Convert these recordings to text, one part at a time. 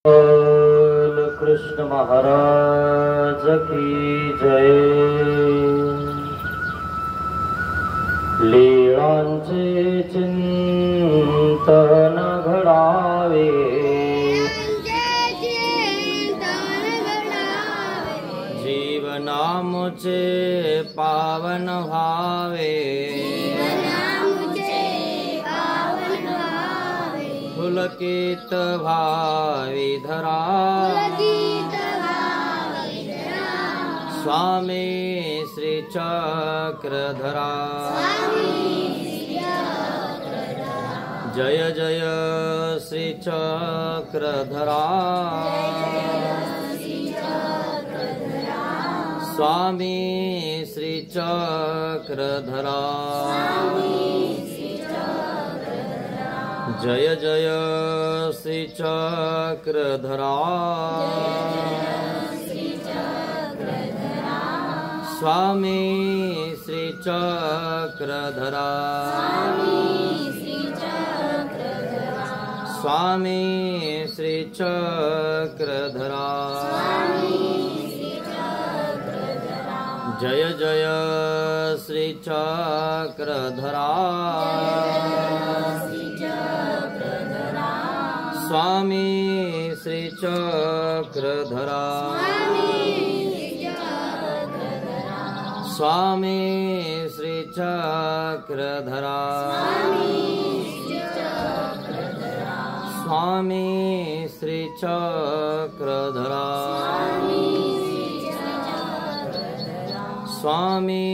कृष्ण महाराज की जय। लीळांचे चिंतन घडावे, जीवनामुचे पावन व्हावे, पुलकित भावी धरा, स्वामी श्री चक्रधरा। जय जय श्री चक्रधरा, स्वामी श्री चक्रधरा। जय जय श्री चक्रधरा, स्वामी श्री चक्रधरा, स्वामी श्री चक्रधरा। जय जय श्री चक्रधरा, स्वामी श्री चक्रधरा, स्वामी श्री चक्रधरा, स्वामी श्री चक्रधरा, स्वामी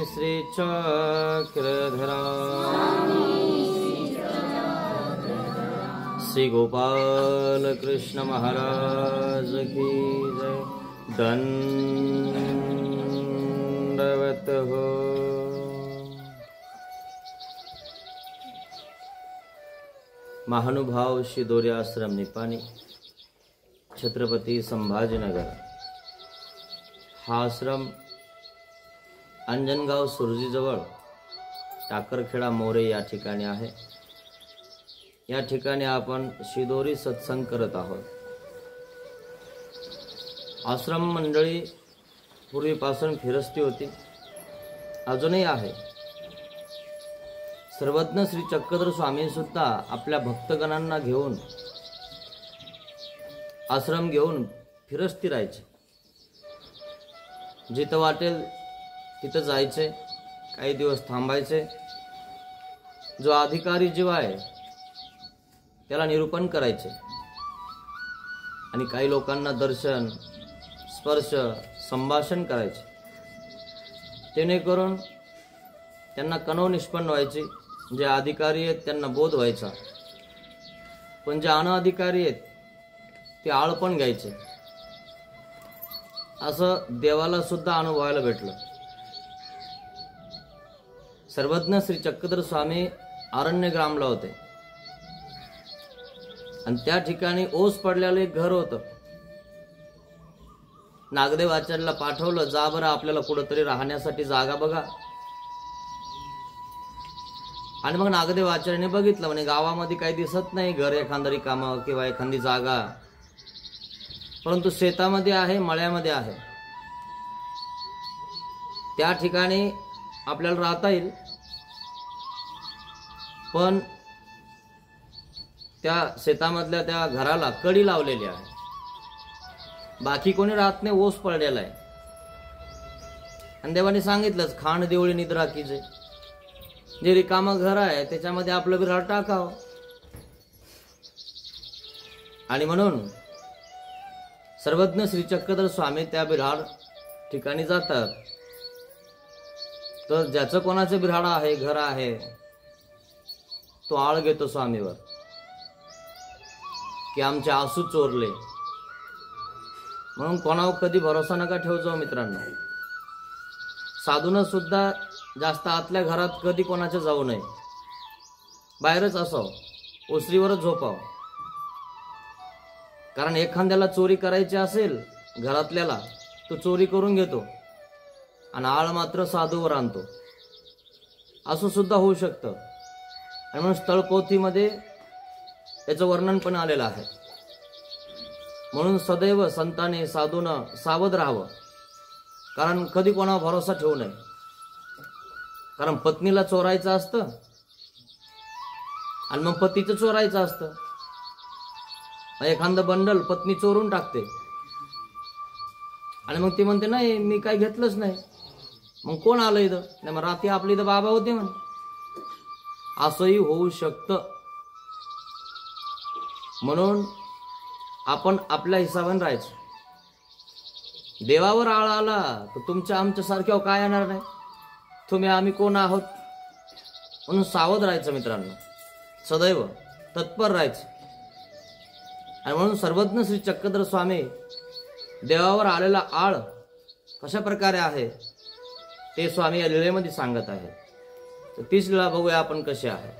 श्री चक्रधरा। श्री गोपाल कृष्ण महाराज की जय। दंडवत हो। महानुभाव शिदोरी आश्रम निपाणी, छत्रपती संभाजीनगर। हा आश्रम अंजनगाव सुरजीजवळ टाकरखेडा मोरे या ठिकाणी आहे। या ठिकाणी आपण शिदोरी सत्संग करत आहोत। आश्रम मंडळी पूर्वीपासून फिरस्ती होती, अजूनही आहे। सर्वज्ञ श्री चक्रधर स्वामी सुद्धा आपल्या भक्तगणांना घेऊन आश्रम घेऊन फिरस्ती राहायचे। जिथं वाटेल तिथं जायचे, काही दिवस थांबायचे। जो अधिकारी जीव आहे त्याला निरूपण करायचे आणि काही लोकांना दर्शन, स्पर्श, संभाषण करायचे, जेणेकरून त्यांना कणव निष्पन्न व्हायची। जे अधिकारी आहेत त्यांना बोध व्हायचा, पण जे अनधिकारी आहेत ते आळ पण घ्यायचे। असं देवाला सुद्धा अनुभवायला भेटलं। सर्वज्ञ श्री चक्रधर स्वामी अरण्य ग्रामला होते आणि त्या ठिकाणी ओस पडलेलं एक घर होतं। नागदेव आचार्याला पाठवलं, जा बरं आपल्याला कुठंतरी राहण्यासाठी जागा बघा। आणि मग नागदेव आचार्याने बघितलं, म्हणे गावामध्ये काही दिसत नाही घर, एखादी रिकामं किंवा एखादी जागा, परंतु शेतामध्ये आहे, मळ्यामध्ये आहे, त्या ठिकाणी आपल्याला राहता येईल। पण त्या शेतामधल्या त्या घराला कडी लावलेली आहे, बाकी कोणी राहत नाही, ओस पडलेला आहे। आणि देवाने सांगितलंच, खांड देवळी निद्रा कीजे, जे रिकामं घर आहे त्याच्यामध्ये आपलं विराट टाकावं। आणि म्हणून सर्वज्ञ श्री चक्रधर स्वामी त्या बिऱ्हाड ठिकाणी जातात। तर ज्याचं कोणाचं बिऱ्हाड आहे, घर आहे, तो आळ घेतो स्वामीवर की आमचे आसू चोरले। म्हणून कोणावर कधी भरोसा नका ठेवतो मित्रांनो। साधून सुद्धा जास्त आतल्या घरात कधी कोणाच्या जाऊ नये, बाहेरच असावं, ओसरीवरच झोपावं। कारण एखाद्याला चोरी करायची असेल घरातल्याला, तो चोरी करून घेतो आणि आळ मात्र साधूवर आणतो, असं सुद्धा होऊ शकतं। आणि म्हणून स्थळपोथीमध्ये याचं वर्णन पण आलेलं आहे। म्हणून सदैव संतांनी साधूनं सावध राहावं. कारण कधी कोणावर भरोसा ठेवू नये. कारण पत्नीला चोरायचं असतं आणि मग पतीचं चोरायचं असतं. एखादं बंडल पत्नी चोरून टाकते आणि मग ती म्हणते नाही मी काय घेतलंच नाही. मग कोण आलं इथं? नाही मग रात्री आपली इथं बाबा होते म्हणे. असंही होऊ शकतं. म्हणून आपण आपल्या हिसाबाने राहायचं. देवावर आळ आला तर तुमच्या आमच्या सारख्यावर काय येणार नाही. तुम्ही आम्ही कोण आहोत. म्हणून सावध राहायचं मित्रांनो. सदैव तत्पर राहायचं. आणि म्हणून सर्वज्ञ श्री चक्रधर स्वामी देवावर आलेला आळ कशा प्रकारे आहे ते स्वामी या लीळेमध्ये सांगत आहे. तर तीच लीळा बघूया आपण कशी आहे.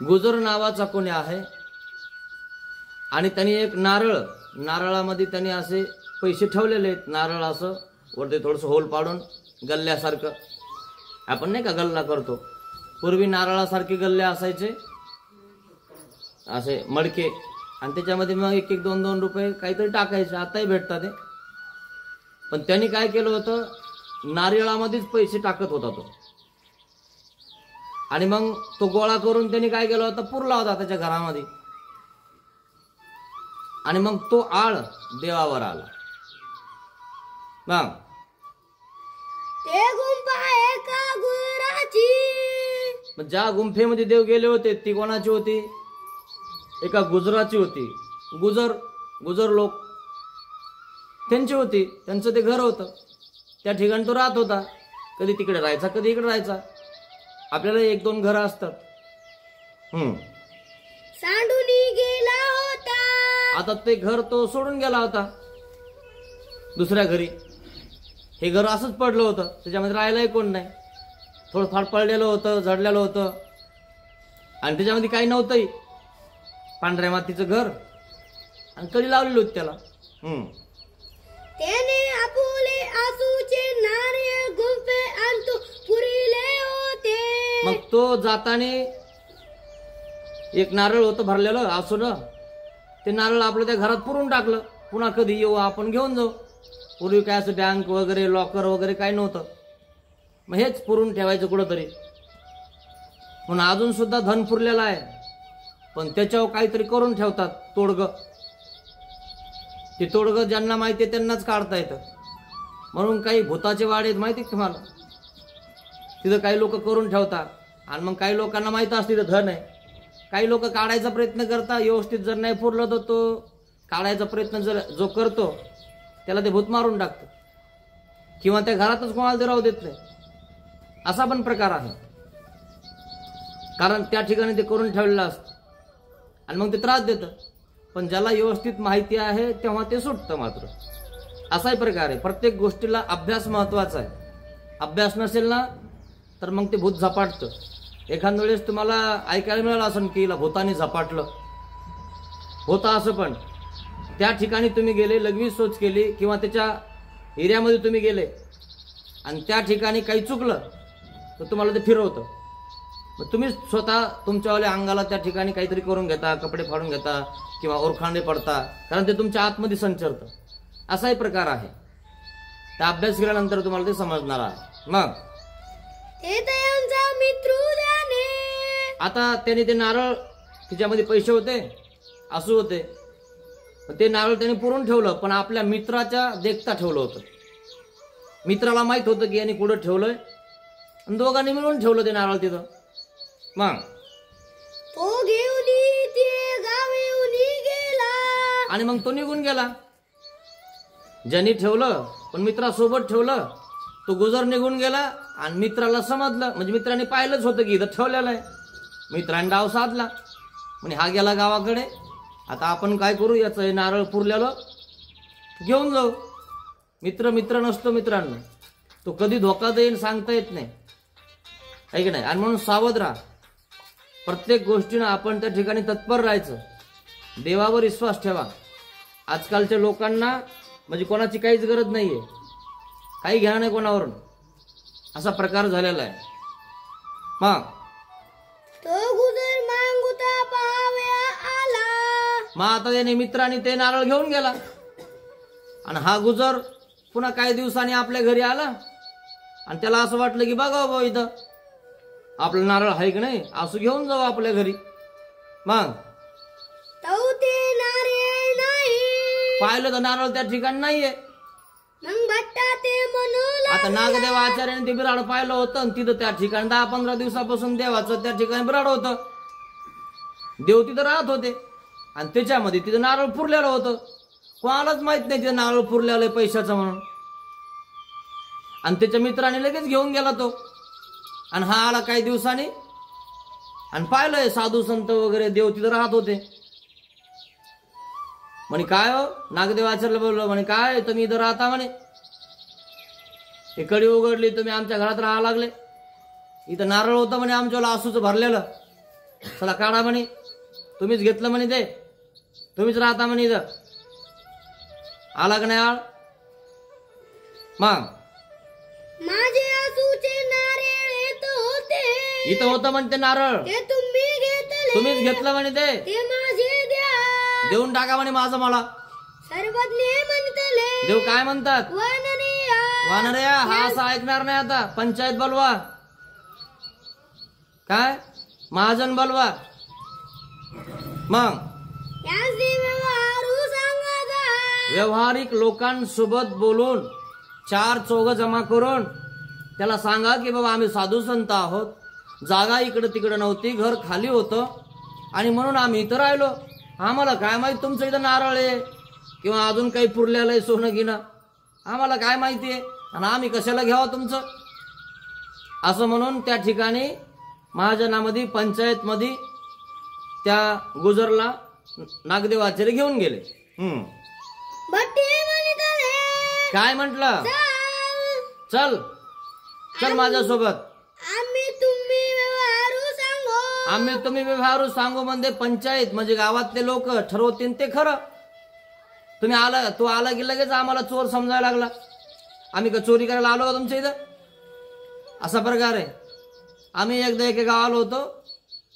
गुजर नावाचा कोणी आहे आणि त्यांनी एक नारळामध्ये त्यांनी असे पैसे ठेवलेले आहेत. नारळ असं वरती थोडंसं होल पाडून गल्ल्यासारखं. आपण नाही का गल्ला करतो. पूर्वी नारळासारखे गल्ले असायचे असे मडके आणि त्याच्यामध्ये मग 1-1, 2-2 रुपये काहीतरी टाकायचे. आताही भेटतात ते. पण त्यांनी काय केलं होतं नारळामध्येच पैसे टाकत होता तो. आणि मग तो गोळा करून त्यांनी काय केलं होतं पुरला होता त्याच्या घरामध्ये. आणि मग तो आळ देवावर आला. मग ज्या गुंफेमध्ये देव गेले होते ती कोणाची होती? एका गुजराची होती. गुजर लोक त्यांची होती. त्यांचं ते घर होतं. त्या ठिकाणी तो राहत होता. कधी तिकडे राहायचा कधी इकडे राहायचा. आपल्याला 1-2 घरं असतात. गेला होता. आता ते घर तो सोडून गेला होता दुसऱ्या घरी. हे घर असंच पडलं होतं. त्याच्यामध्ये राहायलाही कोण नाही. थोडं फार पडलेलं होतं झडलेलं होतं आणि त्याच्यामध्ये काही नव्हतंही. पांढऱ्या मातीचं घर आणि कडी लावलेली होती त्याला. त्याने आपुले आसूचे नारळ गुंफे अंतु पुरिले होते. मग तो जाताने एक नारळ होतं भरलेलं आसून. ते नारळ आपलं त्या घरात पुरून टाकलं. पुन्हा कधी येऊ आपण घेऊन जाऊ. पूर्वी काय असं बँक वगैरे लॉकर वगैरे काही नव्हतं. मग हेच पुरून ठेवायचं कुठंतरी. म्हणून अजून सुद्धा धन पुरलेलं आहे पण त्याच्यावर काहीतरी करून ठेवतात तोडगं. ते तोडगं ज्यांना माहिती आहे त्यांनाच काढता येतं. म्हणून काही भूताचे वाडे आहेत माहिती आहे तुम्हाला. तिथं काही लोक करून ठेवतात आणि मग काही लोकांना माहित असतं तिथं धन आहे. काही लोक काढायचा प्रयत्न करतात. व्यवस्थित जर नाही पुरलं तर तो काढायचा प्रयत्न जर जो करतो त्याला ते भूत मारून टाकतं किंवा त्या घरातच कोणाला ते राहू देत नाही. असा पण प्रकार आहे. कारण त्या ठिकाणी ते करून ठेवलेलं असतं आणि मग ते त्रास देतं. पण ज्याला व्यवस्थित माहिती आहे तेव्हा ते सुटतं मात्र. असाही प्रकार आहे. प्रत्येक गोष्टीला अभ्यास महत्वाचा आहे. अभ्यास नसेल ना तर मग ते भूत झपाटतं. एखाद्या वेळेस तुम्हाला ऐकायला मिळालं असं की भूताने झपाटलं होतं. असं पण त्या ठिकाणी तुम्ही गेले लघवी सोच केली किंवा त्याच्या एरियामध्ये तुम्ही गेले आणि त्या ठिकाणी काही चुकलं तर तुम्हाला ते फिरवतं. मग तुम्ही स्वतः तुमच्यावाल्या अंगाला त्या ठिकाणी काहीतरी करून घेता. कपडे फाडून घेता किंवा ओरखांडे पडता. कारण ते तुमच्या आतमध्ये संचरतं. असाही प्रकार आहे. त्या अभ्यास केल्यानंतर तुम्हाला ते समजणार आहे. मग आता त्याने ते नारळ तिच्यामध्ये पैसे होते आसू होते. ते नारळ त्याने पुरून ठेवलं पण आपल्या मित्राच्या देखता ठेवलं होतं. मित्राला माहित होतं की याने कुठं ठेवलंय आणि दोघांनी मिळून ठेवलं ते नारळ तिथं. मग तो घेऊन ते गावी गेला आणि मग तो निघून गेला. ज्यांनी ठेवलं पण मित्रासोबत ठेवलं तो गुजर निघून गेला आणि मित्राला समजलं. म्हणजे मित्राने पाहिलंच होतं की इथं ठेवलेलं आहे. मित्राने डाव साधला. म्हणजे हा गेला गावाकडे. आता आपण काय करू याचं हे नारळ पुरलेलं घेऊन जाऊ. मित्र नसतो मित्रांनो. तो कधी धोका देईल सांगता येत नाही आहे की नाही. आणि म्हणून सावध राहा. प्रत्येक गोष्टीनं आपण त्या ठिकाणी तत्पर राहायचं. देवावर विश्वास ठेवा. आजकालच्या लोकांना म्हणजे कोणाची काहीच गरज नाहीये. काही घ्या नाही कोणावरून. असा प्रकार झालेला आहे. मग तो गुजर मागुता पाहाव्या आला. मग आता त्याने मित्राने ते नारळ घेऊन गेला आणि हा गुजर पुन्हा काही दिवसांनी आपल्या घरी आला आणि त्याला असं वाटलं की बघा बाबा इथं आपलं नारळ आहे की नाही, असं घेऊन जाऊ आपल्या घरी. मग तो ते नारळ नाही. पाहिलं तर नारळ त्या ठिकाणी नाहीये. मग भट्टा ते म्हणू आता नागदेव आचार्याने ते बिराड पाहिलं होतं आणि तिथं त्या ठिकाणी 10-15 दिवसापासून देवाचं त्या ठिकाणी बिराड होतं. देव तिथं राहत होते आणि त्याच्यामध्ये तिथं नारळ पुरलेलं होतं. कोणालाच माहित नाही तिथं नारळ पुरलेलं आहे पैशाचं म्हणून. आणि त्याच्या मित्राने लगेच घेऊन गेला तो. आणि हा आला काही दिवसांनी आणि पाहिलंय साधू संत वगैरे देव तिथं राहत होते. म्हणे काय हो, नागदेव आचार्य बोललो, म्हणे काय तुम्ही इथं राहता म्हणे, हे कडी उघडली तुम्ही आमच्या घरात राहा लागले. इथं नारळ होतं म्हणे आमच्याला आसूच भरलेलं, चला काढा म्हणे, तुम्हीच घेतलं म्हणे, ते तुम्हीच राहता म्हणे इथं. आला का नाही आळ. मग माझे आसूचे नारळ येत होते. इथं होतं म्हणे ते नारळ, ते तुम्हीच घेतलं म्हणे, ते माझे द्या. देऊन टाका म्हणे माझं मला. सर्वज्ञ म्हणतले देव काय म्हणतात, वानरिया. वानरया हा असं ऐकणार नाही. आता पंचायत बोलवा, काय महाजन बोलवा. मग यांचे व्यवहारू सांगा. व्यवहारिक लोकांसोबत बोलून 4 चौघ जमा करून त्याला सांगा की बाबा आम्ही साधू संत आहोत, जागा इकडं तिकडं नव्हती, घर खाली होतं आणि म्हणून आम्ही इथं राहिलो. आम्हाला काय माहित तुमचं इथं नारळ आहे किंवा अजून काही पुरलेलं आहे सोनं गिनं, आम्हाला काय माहिती आहे आणि आम्ही कशाला घ्यावं तुमचं. असं म्हणून त्या ठिकाणी महाजनामध्ये पंचायतमध्ये त्या गुजरला नागदेव आचार्य घेऊन गेले. भट्टी म्हणतले काय म्हटलं, चल चल माझ्यासोबत, आम्ही तुम्ही व्यवहारू सांगू. म्हणजे पंचायत म्हणजे गावातले लोक ठरवतील ते खरं. तुम्ही आला, तू आला की लगेच आम्हाला चोर समजायला लागला. आम्ही का चोरी करायला आलो का तुमच्या इथं, असा प्रकार आहे. आम्ही एकदा एका गावाला होतो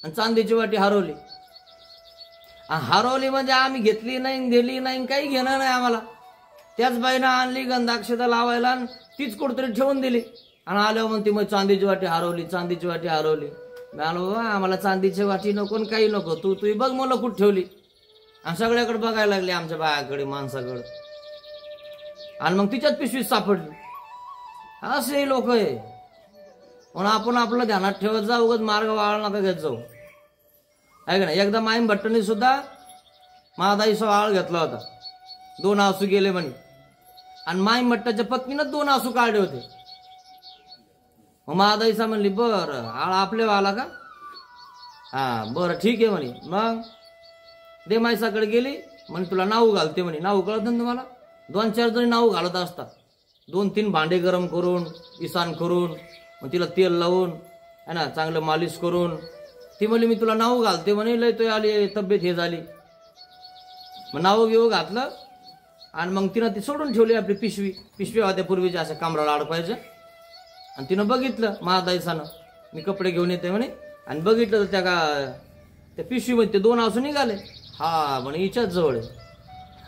आणि चांदीची वाटी हरवली. हरवली म्हणजे आम्ही घेतली नाही, दिली नाही, काही घेणं नाही आम्हाला. त्याच बाईनं आणली गंधाक्षता लावायला आणि तीच कुठतरी ठेवून दिली आणि आल्यावर म्हणते मग चांदीची वाटी हरवली, चांदीची वाटी हरवली. मी आलो, आम्हाला चांदीची वाटी नको काही नको, तू बघ मला कुठं ठेवली. आणि सगळ्याकडे बघायला लागले, आमच्या बायाकडे माणसाकडे, आणि मग तिच्याच पिशवीत सापडली. असे लोक आहे. म्हणून आपण आपलं ध्यानात ठेवत जा, उगाच मार्ग वाळला नका घेत जाऊ, आहे का नाही. एकदा माईम भट्टने सुद्धा महादाईचा वाळ घेतला होता. 2 आसू गेले म्हणे आणि माईम भट्टाच्या पत्नीनं 2 आसू काढले होते. मग महादाईसा म्हणली बरं आळ आपले वाला का, हा बरं ठीक आहे म्हणे. मग देमाईसाकडे गेली म्हणे तुला नाऊ घालते म्हणे. नाऊ कळत ना तुम्हाला, 2-4 जणी नाऊ घालत असतात. 2-3 भांडे गरम करून इसान करून मग तिला तेल लावून है ना चांगलं मालिश करून ती म्हणली मी तुला नाऊ घालते म्हणे, लय तो आली तब्येत हे झाली. मग नाऊ घेऊ घातलं आणि मग तिनं ती सोडून ठेवली आपली पिशवी होत्या पूर्वीच्या अशा कमराला अडकायचं. आणि तिनं बघितलं महादाईसानं मी कपडे घेऊन येते म्हणे आणि बघितलं तर त्या पिशवीमध्ये ते 2 आसू निघाले. हा म्हणे हिच्याच जवळ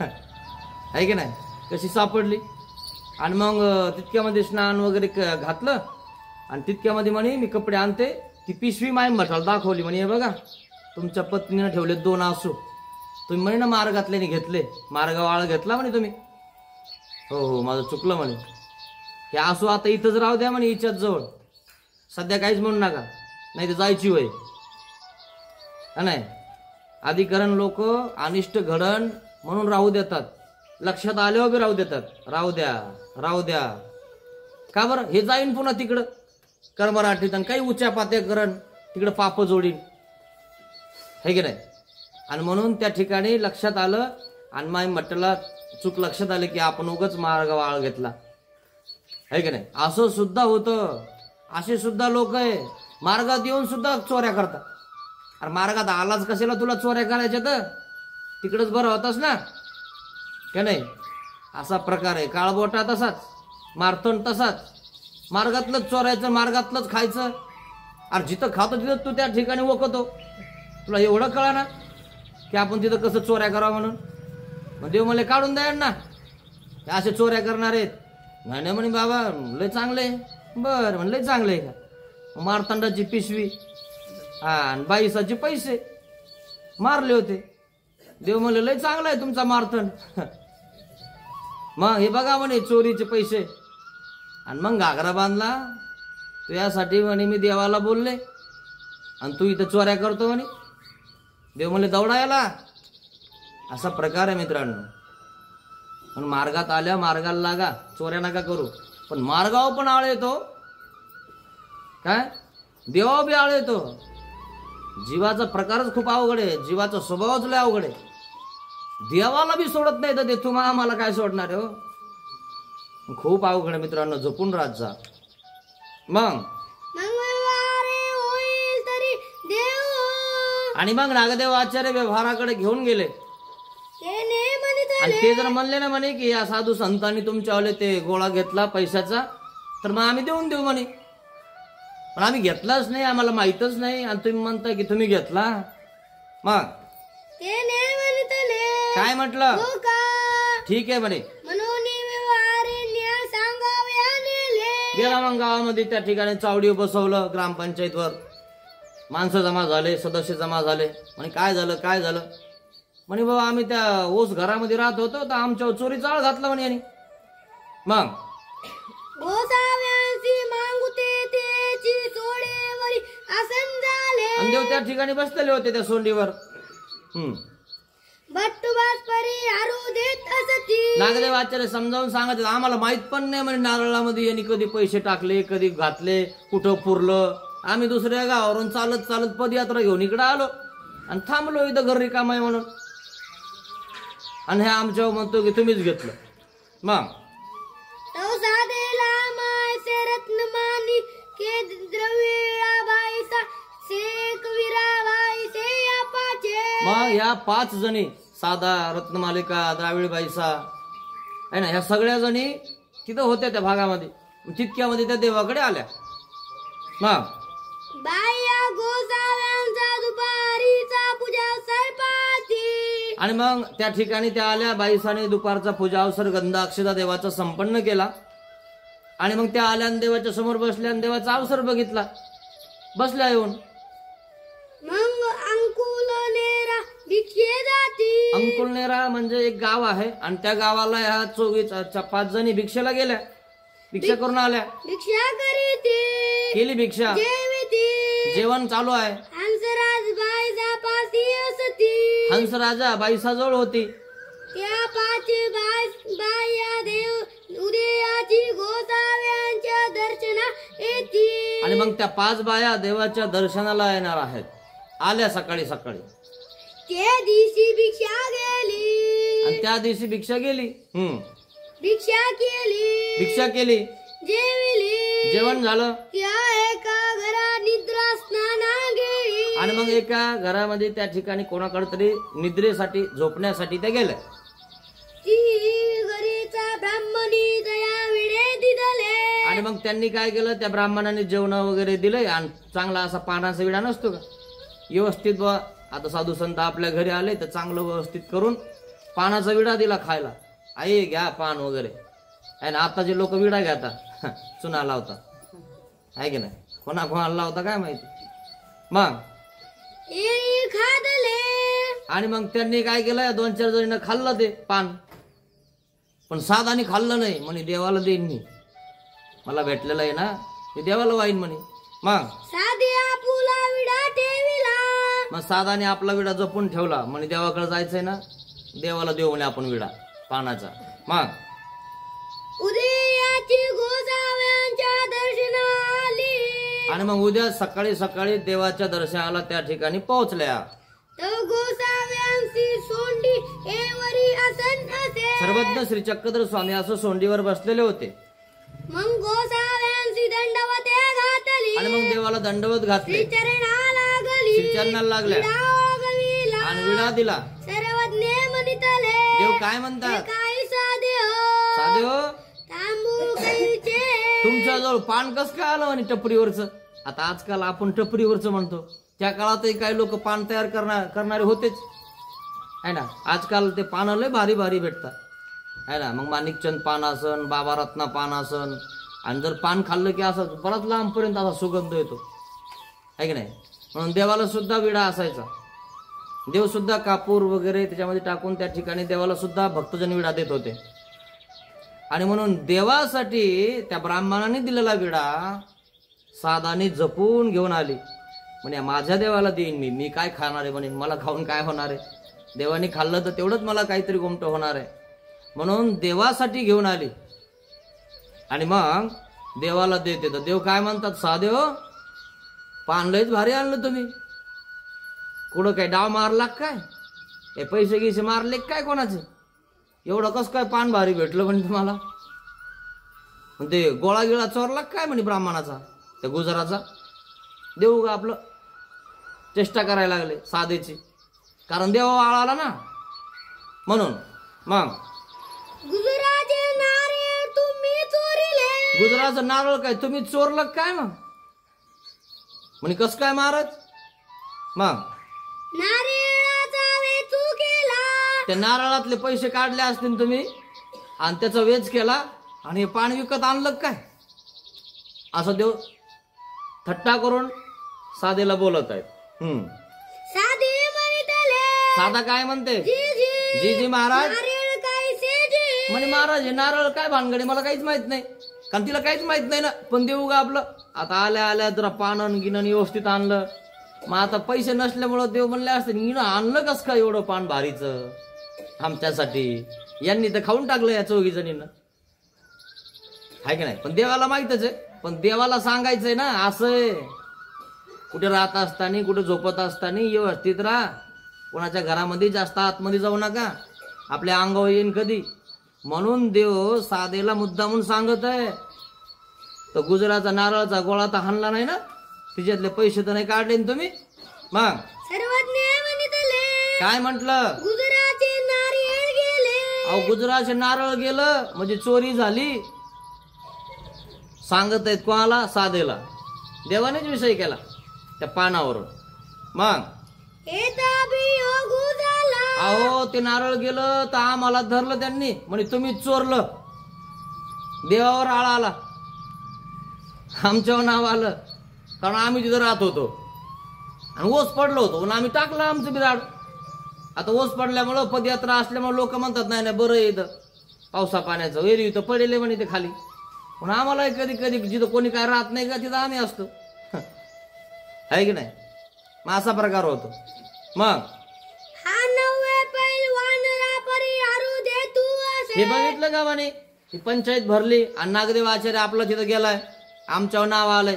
आहे की नाही, कशी सापडली. आणि मग तितक्यामध्ये स्नान वगैरे घातलं आणि तितक्यामध्ये म्हणे मी कपडे आणते. ती पिशवी माईम भटाला दाखवली म्हणे हे बघा तुमच्या पत्नीनं ठेवले 2 आसू, तुम्ही म्हणे ना मार्गातल्याने घेतले, मार्गावाळ घेतला म्हणे तुम्ही. हो माझं चुकलं म्हणे, हे आसू आता इथंच राहू द्या म्हणे हिच्याच जवळ, सध्या काहीच म्हणू नका नाही तर जायची वय नाही. अधिकरण लोक अनिष्ट घडण म्हणून राहू देतात, लक्षात आल्यावर बी राहू देतात. राहू द्या का बरं, हे जाईन पुन्हा तिकडं कर्मराठीत आणि काही उच्चा पात्या करण तिकडं पाप जोडीन, हे की नाही. आणि म्हणून त्या ठिकाणी लक्षात आलं आणि माई म्हटला चूक लक्षात आले की आपण उगाच मार्ग वाळ घेतला, है की नाही. असं सुद्धा होतं. असे सुद्धा लोक आहे मार्गात येऊन सुद्धा चोऱ्या करतात. अरे मार्गात आलाच कशाला तुला चोऱ्या करायच्या, तर तिकडच बरं होतास ना, का नाही. असा प्रकार आहे. काळबोटा तसाच, मारतण तसाच, मार्गातलंच चोरायचं, मार्गातलंच खायचं. अरे जिथं खातो तिथं तू त्या ठिकाणी वखतो. तुला एवढं कळा ना की आपण तिथं कसं चोऱ्या करावं म्हणून. मग देव मला काढून द्या ना, हे असे चोऱ्या करणार आहेत. नाही म्हणे बाबा लय चांगले. बर म्हणलं चांगले आहे का. मारतंडाची पिशवी आणि 22चे पैसे मारले होते. देव म्हणले लय चांगला आहे तुमचा मारतंड. मग हे बघा म्हणे चोरीचे पैसे. आणि मग घागरा बांधला. तू यासाठी म्हणे मी देवाला बोलले आणि तू इथं चोऱ्या करतो म्हणे. देव म्हणले दौडा याला. असा प्रकार आहे मित्रांनो. म्हणून मार्गात आल्या मार्गाला लागा, चोऱ्या नका करू. पण मार्गावर पण आळ येतो काय, देवा बी आळ येतो. जीवाचा प्रकारच खूप अवघड आहे. जीवाचा स्वभावच लय अवघड आहे. देवाला बी सोडत नाही तर ते तुम्हाला आम्हाला काय सोडणार आहे हो. खूप अवघड आहे मित्रांनो. जपून राहत जा. मग आणि मग नागदेव आचार्य व्यवहाराकडे घेऊन गेले. आणि ते जर म्हणले ना म्हणे की या साधू संतांनी तुमच्यावाले ते गोळा घेतला पैशाचा तर मग आम्ही देऊन देऊ म्हणे. पण आम्ही घेतलाच नाही, आम्हाला माहितच नाही आणि तुम्ही म्हणता की तुम्ही घेतला. मग काय म्हटलं, ठीक आहे म्हणे. गेला मग गावामध्ये त्या ठिकाणी चावडी बसवलं. ग्रामपंचायतवर माणसं जमा झाले, सदस्य जमा झाले. म्हणे काय झालं काय झालं. म्हणे बाबा आम्ही त्या ओस घरामध्ये राहत होतो तर आमच्यावर चोरी चाळ घातला म्हणे यांनी. मग आणि देव त्या ठिकाणी बसलेले होते त्या सोंडीवर. नागदेव आचार्य समजावून सांगत आम्हाला माहित पण नाही म्हणे नारळामध्ये यांनी कधी पैसे टाकले, कधी घातले, कुठं पुरलं. आम्ही दुसऱ्या गावावरून चालत चालत पदयात्रा घेऊन इकडे आलो आणि थांबलो इथं घर रिकाम आहे म्हणून. आणि हे आमच्यावर म्हणतो की तुम्हीच घेतलं. मग मग या 5 जणी साधा, रत्नमालिका, द्राविडबाईसा आहे ना, ह्या सगळ्या जणी तिथं होत्या त्या भागामध्ये. तितक्यामध्ये त्या देवाकडे आल्या. मग आणि मग त्या ठिकाणी त्या आल्या. बाईसाने दुपारचा पूजा अवसर गंध अक्षता देवाचा संपन्न केला. आणि मग त्या आल्या आणि देवाच्या समोर बसल्या आणि देवाचा अवसर बघितला. बसल्या येऊन. अंकुलनेरा म्हणजे एक गाव आहे आणि त्या गावाला ह्या 5 जणी भिक्षेला गेल्या. भिक्षा करून आल्या. केली भिक्षा. जेवण चालू आहे. हंसराजा बाईसाजवळ होती. त्या 5 बाया देव उदयाची गोसाव्यांच्या दर्शना येतील. आणि मग त्या 5 बाया देवाच्या दर्शनाला येणार आहेत. आल्या सकाळी सकाळी. त्या दिवशी भिक्षा गेली. आणि त्या दिवशी भिक्षा गेली. भिक्षा केली. जेवली. जेवण झालं. एका घरात निद्रा स्नाना गेली. आणि मग एका घरामध्ये त्या ठिकाणी कोणाकडे तरी निद्रेसाठी झोपण्यासाठी त्या गेल्या. आणि मग त्यांनी काय केलं, त्या ब्राह्मणाने जेवण वगैरे दिलंय आणि चांगला असा पानाचा विडा नसतो का व्यवस्थित. बा आता साधू संत आपल्या घरी आले तर चांगलं व्यवस्थित करून पानाचा विडा दिला खायला. आई घ्या पान वगैरे आहे ना. आताचे लोक विडा घेतात, चुना लावता आहे की नाही. कोणाला लावता काय माहिती. मग आणि मग त्यांनी काय केलं, 2-4 जणीनं खाल्लं ते पान. पण साधाने खाल्लं नाही. म्हणे देवाला देईन मी, मला भेटलेलं आहे ना ते देवाला वाईन म्हणे. मग साधाने आपला विडा जपून ठेवला. म्हणे देवाकडे जायचंय ना, देवाला देऊ म्हणे आपण विडा पानाचा. मग आणि मग उद्या सकाळी सकाळी देवाच्या दर्शनाला त्या ठिकाणी पोहोचल्या. सर्वज्ञ श्री चक्रधर स्वामी असं सोंडीवर बसलेले होते. आणि मग देवाला दंडवत घातले. श्रीचरणाला लागल्या आणि विडा दिला. देव काय म्हणतात, साधे हो तुमच्या देवाजवळ पान कस काय आलं म्हणे टपरीवरचं. आता आजकाल आपण टपरीवरचं म्हणतो, त्या काळातही काही लोक पान तयार करणारे होतेच आहे ना. आजकाल ते पानं लय भारी भारी भेटतात आहे ना. मग माणिकचंद पान असन, बाबा रत्ना पान असन, आणि जर पान खाल्लं की असं बराच लांबपर्यंत असा सुगंध येतो आहे की नाही. म्हणून देवाला सुद्धा विडा असायचा. देव सुद्धा कापूर वगैरे त्याच्यामध्ये टाकून त्या ठिकाणी देवाला सुद्धा भक्तजन विडा देत होते. आणि म्हणून देवासाठी त्या ब्राह्मणाने दिलेला विडा साधाने जपून घेऊन आली. म्हणे माझ्या देवाला देईन मी काय खाणार आहे म्हणे, मला खाऊन काय होणार आहे, देवाने खाल्लं तर तेवढंच मला काहीतरी गोमट होणार आहे. म्हणून देवासाठी घेऊन आली. आणि मग देवाला देते तर देव काय म्हणतात, साधे हो पान लयच भारी आणलं तुम्ही, कुठं काय डाव मारला काय, हे पैसे गिसे मारले काय कोणाचे, एवढं कसं काय पान भारी भेटलं म्हणे तुम्हाला. ते गोळा गिळा चोरला काय म्हणे ब्राह्मणाचा, त्या गुजराचा. देऊ का आपलं चेष्टा करायला लागले साधेची, कारण देवा आळा आला ना म्हणून. मग गुजराचे नारळ तुम्ही चोरिले, गुजराचं नारळ काय तुम्ही चोरलं काय मग म्हणे, कस काय महाराज. मग नारळाचा वेचू केला, त्या नारळातले पैसे काढले असतील तुम्ही आणि त्याचा वेच केला आणि हे पान विकत आणलं काय, असं देव थट्टा करून साधेला बोलत आहेत. साधे म्हणतले, साधा काय म्हणते, जी जी जी महाराज. नारळ काय सेजे, म्हणे महाराज हे नारळ काय भानगडे, मला काहीच माहित नाही, कारण तिला काहीच माहित नाही ना. पण देऊ का आपलं, आता आल्या आल्या जरा पानन गिनन व्यवस्थित आणलं. मग आता पैसे नसल्यामुळं देव म्हणले असते, हिनं आणलं कस काय एवढं पान भारीचं आमच्यासाठी, यांनी तर खाऊन टाकलं या 4 जणींना आहे की नाही. पण देवाला माहितच आहे, पण देवाला सांगायचंय ना असं, कुठे राहत असताना कुठे झोपत असताना व्यवस्थित राहा, कोणाच्या घरामध्ये जास्त आतमध्ये जाऊ नका, आपल्या अंगावर येईन कधी. म्हणून देव साधेला मुद्दामून सांगत आहे. तर गुजराचा नारळाचा गोळा तर हाणला नाही ना, तिच्यातले पैसे तर नाही काढले ना तुम्ही. मग सर्वज्ञ म्हणतले, काय म्हटलं, गुजराचे नारळ गेले. अहो गुजराचे नारळ गेलं म्हणजे चोरी झाली. सांगत आहेत कोणाला, साधेला. देवानेच विषय केला त्या पानावरून. मग अहो ते नारळ गेलं तर आम्हाला धरलं त्यांनी, म्हणजे तुम्ही चोरलं. देवावर आळा आला, आमच्यावर नाव आलं, कारण आम्ही तिथं राहत होतो आणि ओस पडलो होतो आणि आम्ही टाकलं आमचं बिराड. आता ओस पडल्यामुळं पदयात्रा असल्यामुळे लोक म्हणतात नाही नाही बरं येतं पावसा पाण्याचं, एरवी तर पडेले म्हणे ते खाली. पण आम्हाला कधी कधी जिथं कोणी काय राहत नाही का तिथं आम्ही असतो आहे की नाही. मग असा प्रकार होतो. मग हे बघितलं का म्हणे, ही पंचायत भरली आणि नागदेव आचार्य आपला तिथं गेलाय, आमच्यावर नाव आलंय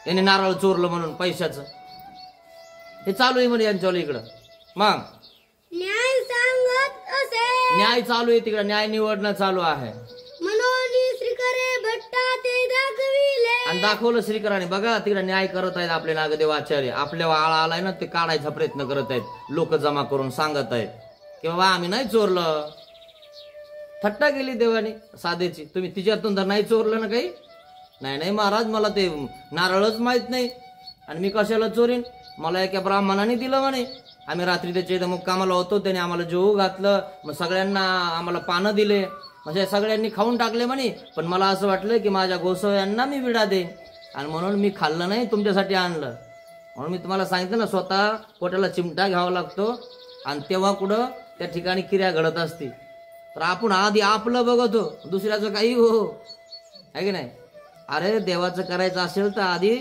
याने नारळ चोरलं म्हणून पैशाचं. हे चालू आहे म्हणे यांच्यावर इकडं. मग न्याय सांगत असे, न्याय चालू आहे तिकडं, न्याय निवडणं चालू आहे. म्हणून श्रीकरे भट्टा ते दाखविले, आणि दाखवलं श्रीकराने. बघा तिकडे न्याय करत आहेत आपले नागदेव आचार्य, आपल्या आळा आलाय ना ते काढायचा प्रयत्न करत आहेत, लोक जमा करून सांगत आहेत की बाबा आम्ही नाही चोरलं. थट्टा केली देवाने साधेची, तुम्ही तिच्यातून तर नाही चोरलं ना काही. नाही नाही महाराज मला ते नारळच माहित नाही आणि मी कशाला चोरीन, मला एका ब्राह्मणाने दिलं म्हणे, आम्ही रात्री त्याच्या इथं मुक्कामाला होतो, त्याने आम्हाला जेवू घातलं, मग सगळ्यांना आम्हाला पानं दिले, म्हणजे सगळ्यांनी खाऊन टाकले म्हणे. पण मला असं वाटलं की माझ्या गोसाव्यांना मी विडा देईन आणि म्हणून मी खाल्लं नाही, तुमच्यासाठी आणलं. म्हणून मी तुम्हाला सांगितलं ना स्वतः पोटाला चिमटा घ्यावा लागतो आणि तेव्हा कुठं त्या ठिकाणी क्रिया घडत असते. तर आपण आधी आपलं बघतो, दुसऱ्याचं काही हो आहे की नाही. अरे देवाचं करायचं असेल तर आधी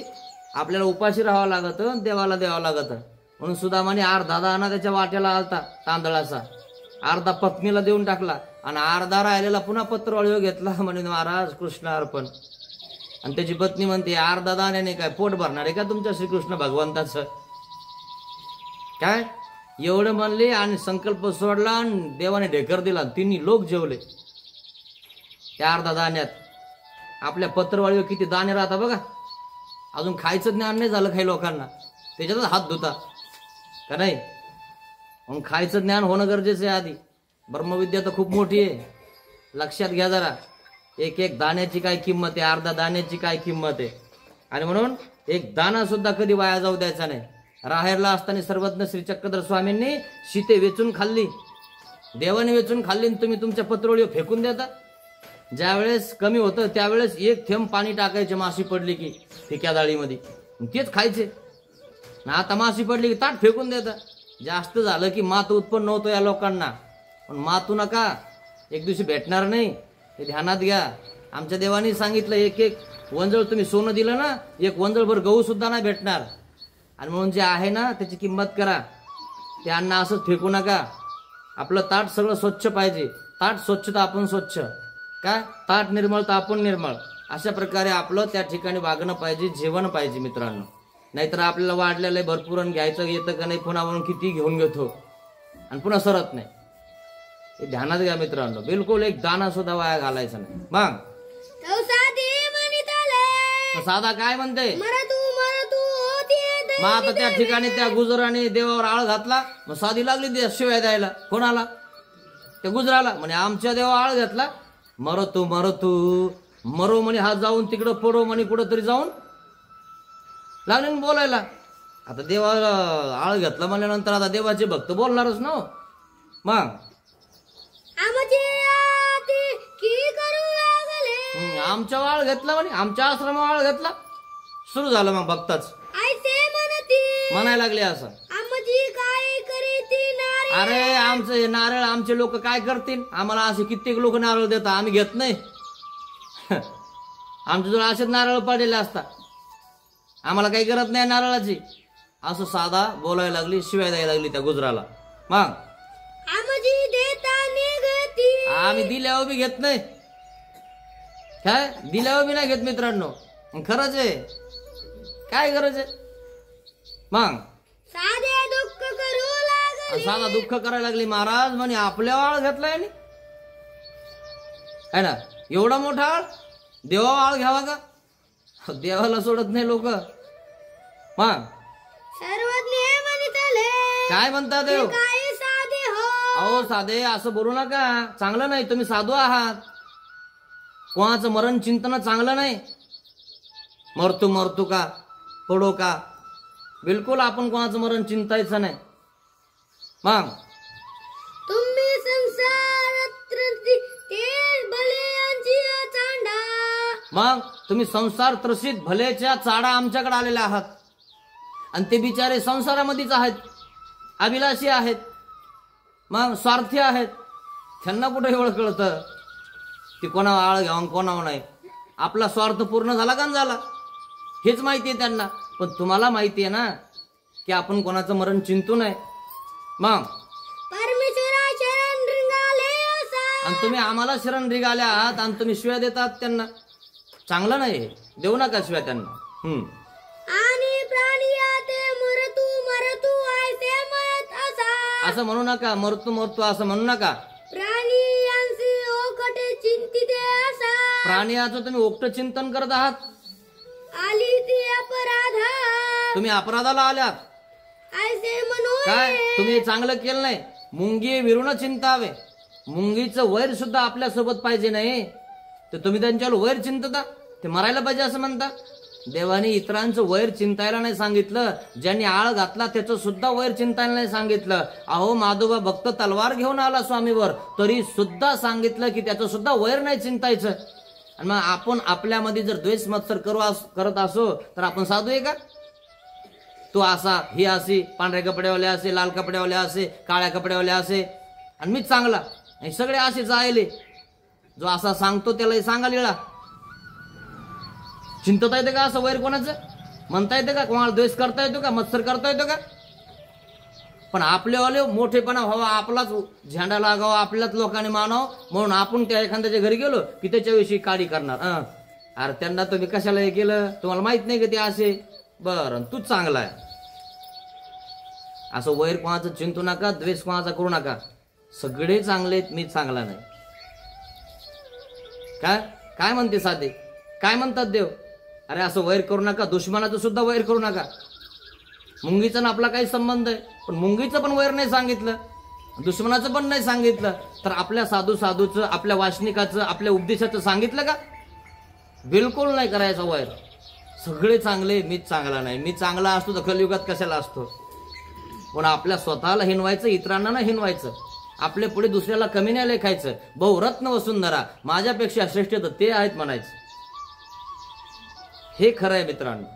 आपल्याला उपाशी राहावं लागतं, देवाला द्यावं लागतं. म्हणून सुदामाने अर्धा दाणा त्याच्या वाट्याला आलता तांदळाचा, अर्धा पत्नीला देऊन टाकला आणि अर्धा राहिलेला पुन्हा पत्रवाळीवर घेतला, म्हणे महाराज कृष्ण अर्पण. आणि त्याची पत्नी म्हणते अर्धा दाण्याने काय पोट भरणार आहे का तुमच्या श्रीकृष्ण भगवंताचं काय. एवढं म्हणले आणि संकल्प सोडला आणि देवाने ढेकर दिला, तिन्ही लोक जेवले त्या अर्धा दाण्यात. आपल्या पत्रवाळीवर किती दाणे राहतात बघा. अजून खायचं ज्ञान नाही झालं काही लोकांना, त्याच्यातच हात धुता का नाही. म्हणून खायचं ज्ञान होणं गरजेचं आहे आधी. ब्रह्मविद्या तर खूप मोठी आहे, लक्षात घ्या जरा. एक एक दाण्याची काय किंमत आहे, अर्धा दाण्याची काय किंमत आहे. आणि म्हणून एक दाना सुद्धा कधी वाया जाऊ द्यायचा नाही. राहेरला असताना सर्वज्ञ श्री चक्रधर स्वामींनी शीते वेचून खाल्ली, देवाने वेचून खाल्ली, आणि तुम्ही तुमच्या पत्रोळी फेकून देता. ज्यावेळेस कमी होतं त्यावेळेस एक थेंब पाणी टाकायचे माशी पडली की फिक्या डाळीमध्ये, तेच खायचे. आता माशी पडली की ताट फेकून देतात. जास्त झालं की मात उत्पन्न होतो या लोकांना. पण मातू नका, एक दिवशी भेटणार नाही, हे ध्यानात घ्या. आमच्या देवानी सांगितलं एक एक वंजळ तुम्ही सोनं दिलं ना, एक वंजळभर गहू सुद्धा नाही भेटणार. आणि म्हणून जे आहे ना त्याची किंमत करा. ते अन्न असंच फेकू नका. आपलं ताट सगळं स्वच्छ पाहिजे. ताट स्वच्छ तर आपण स्वच्छ, काय ताट निर्मळ तर आपण निर्मळ. अशा प्रकारे आपलं त्या ठिकाणी वागणं पाहिजे, जेवण पाहिजे मित्रांनो. नाहीतर आपल्याला वाढलेलं आहे भरपूर आणि घ्यायचं येतं का नाही, पुन्हा म्हणून किती घेऊन घेतो आणि पुन्हा सरत नाही. हे ध्यानात घ्या मित्रांनो, बिलकुल एक दाना सुद्धा वाया घालायचा नाही. मग तो साधे म्हणितले साधा काय म्हणते, मरतू होती मग आता त्या ठिकाणी त्या गुजराने देवावर आळ घातला. मग साधी लागली शिवाय द्यायला. कोणाला? त्या गुजराला. म्हणे आमच्या देवावर आळ घातला, मरतू मरो म्हणे, हा जाऊन तिकडं पडो म्हणे, कुठं तरी जाऊन लागले बोलायला. आता देवाला आळ घेतला म्हणल्यानंतर आता देवाचे भक्त बोलणारच ना. मग आमच्या आळ घेतला म्हणे, आमच्या आश्रमावर आळ घेतला. सुरू झालं मग भक्ताच म्हणायला लागले असं. अरे आमचं हे नारळ आमचे लोक काय करतील, आम्हाला असे कित्येक लोक नारळ देतात, आम्ही घेत नाही. आमच्या जवळ असेच नारळ पडलेले असतात, आम्हाला काही गरज नाही नारळाची. असं साधा बोलायला लागली, शिवाय द्यायला लागली त्या गुजराला. मग आम्ही दिल्यावर बी घेत नाही, काय दिल्यावर बी नाही घेत मित्रांनो. खरंच आहे, काय गरज आहे. मग साधा दुःख करायला लागली. महाराज म्हणे आपल्या आळ घेतलाय है ना, एवढा मोठा आळ, देवा आळ घ्यावा का, देवाला सोडत नाही लोक. मग काय म्हणता देव, अहो साधे असं बोलू नका, चांगलं नाही. तुम्ही साधू आहात, कोणाचं मरण चिंतन चांगलं नाही. मरतो का पडो का, बिलकुल आपण कोणाचं मरण चिंतायचं नाही. मग तुम्ही मग तुम्ही संसार त्रसित भलेच्या चाडा आमच्याकडे आलेल्या आहात. आणि ते बिचारे संसारामध्येच आहेत, अभिलाषी आहेत, मग स्वार्थी आहेत. त्यांना कुठं एवढं कळतं की कोणावर आळ घ्यावं कोणावर नाही. आपला स्वार्थ पूर्ण झाला का झाला हेच माहिती आहे त्यांना. पण तुम्हाला माहिती आहे ना की आपण कोणाचं मरण चिंतू नये. मग आणि तुम्ही आम्हाला शरण रिगाले आहात आणि तुम्ही शिव्या देतात त्यांना, चांगलं नाही. देऊ नका शिव्या त्यांना. असं म्हणू नका, मरतो असं म्हणू नका. प्राणियाचं तुम्ही ओक्ट चिंतन करत आहात. तुम्ही अपराधाला आल्यात काय, तुम्ही चांगलं केलं नाही. मुंगी विरून चिंतावे, मुंगीचं वैर सुद्धा आपल्या सोबत पाहिजे नाही, तर तुम्ही त्यांच्यावर वैर चिंतता, ते मरायला पाहिजे असं म्हणता. देवाने इतरांचं वैर चिंतायला नाही सांगितलं, ज्यांनी आळ घातला त्याचं सुद्धा वैर चिंतायला नाही सांगितलं. अहो माधोबा भक्त तलवार घेऊन आला स्वामीवर, तरी सुद्धा सांगितलं की त्याचं सुद्धा वैर नाही चिंतायचं. आणि मग आपण आपल्यामध्ये जर द्वेष मत्सर करत असो तर आपण साधू आहे का. तो असा, ही अशी, पांढऱ्या कपड्यावाले असे, लाल कपड्यावाले असे, काळ्या कपड्यावाले असे, आणि मीच चांगला, आणि सगळे असे जायले. जो असा सांगतो त्याला सांगा लिळा. चिंतता येते का असं वैर कोणाचं, म्हणता येते का, कोणाला द्वेष करता येतो का, मत्सर करता येतो का. पण आपल्यावाले मोठेपणा व्हावा, आपलाच झेंडा लागावा, आपल्याच लोकांनी मानावं म्हणून आपण त्या एखाद्याच्या घरी गेलो की त्याच्याविषयी काडी करणार. अरे त्यांना तुम्ही कशाला हे केलं, तुम्हाला माहित नाही का ते असे, बरं तूच चांगला आहे. असं वैर कोणाचं चिंतू नका, द्वेष कोणाचा करू नका. सगळे चांगले आहेत, मी चांगला नाही. काय म्हणते साधे, काय म्हणतात देव. अरे असं वैर करू नका, दुश्मनाचं सुद्धा वैर करू नका. मुंगीचा ना आपला काही संबंध आहे, पण मुंगीचं पण वैर नाही सांगितलं. दुश्मनाचं पण नाही सांगितलं, तर आपल्या साधूचं, आपल्या वाचनिकाचं, आपल्या उपदेशाचं सांगितलं का? बिलकुल नाही करायचं वैर. सगळे चांगले, मीच चांगला नाही. मी चांगला असतो तर कलियुगात कशाला असतो? पण आपल्या स्वतःला हिनवायचं, इतरांना नाही हिनवायचं. आपल्या पुढे दुसऱ्याला कमी नाही लेखायचं. बहुरत्न वसुंधरा, माझ्यापेक्षा श्रेष्ठ तर ते आहेत म्हणायचं. हे खरं आहे मित्रांनो.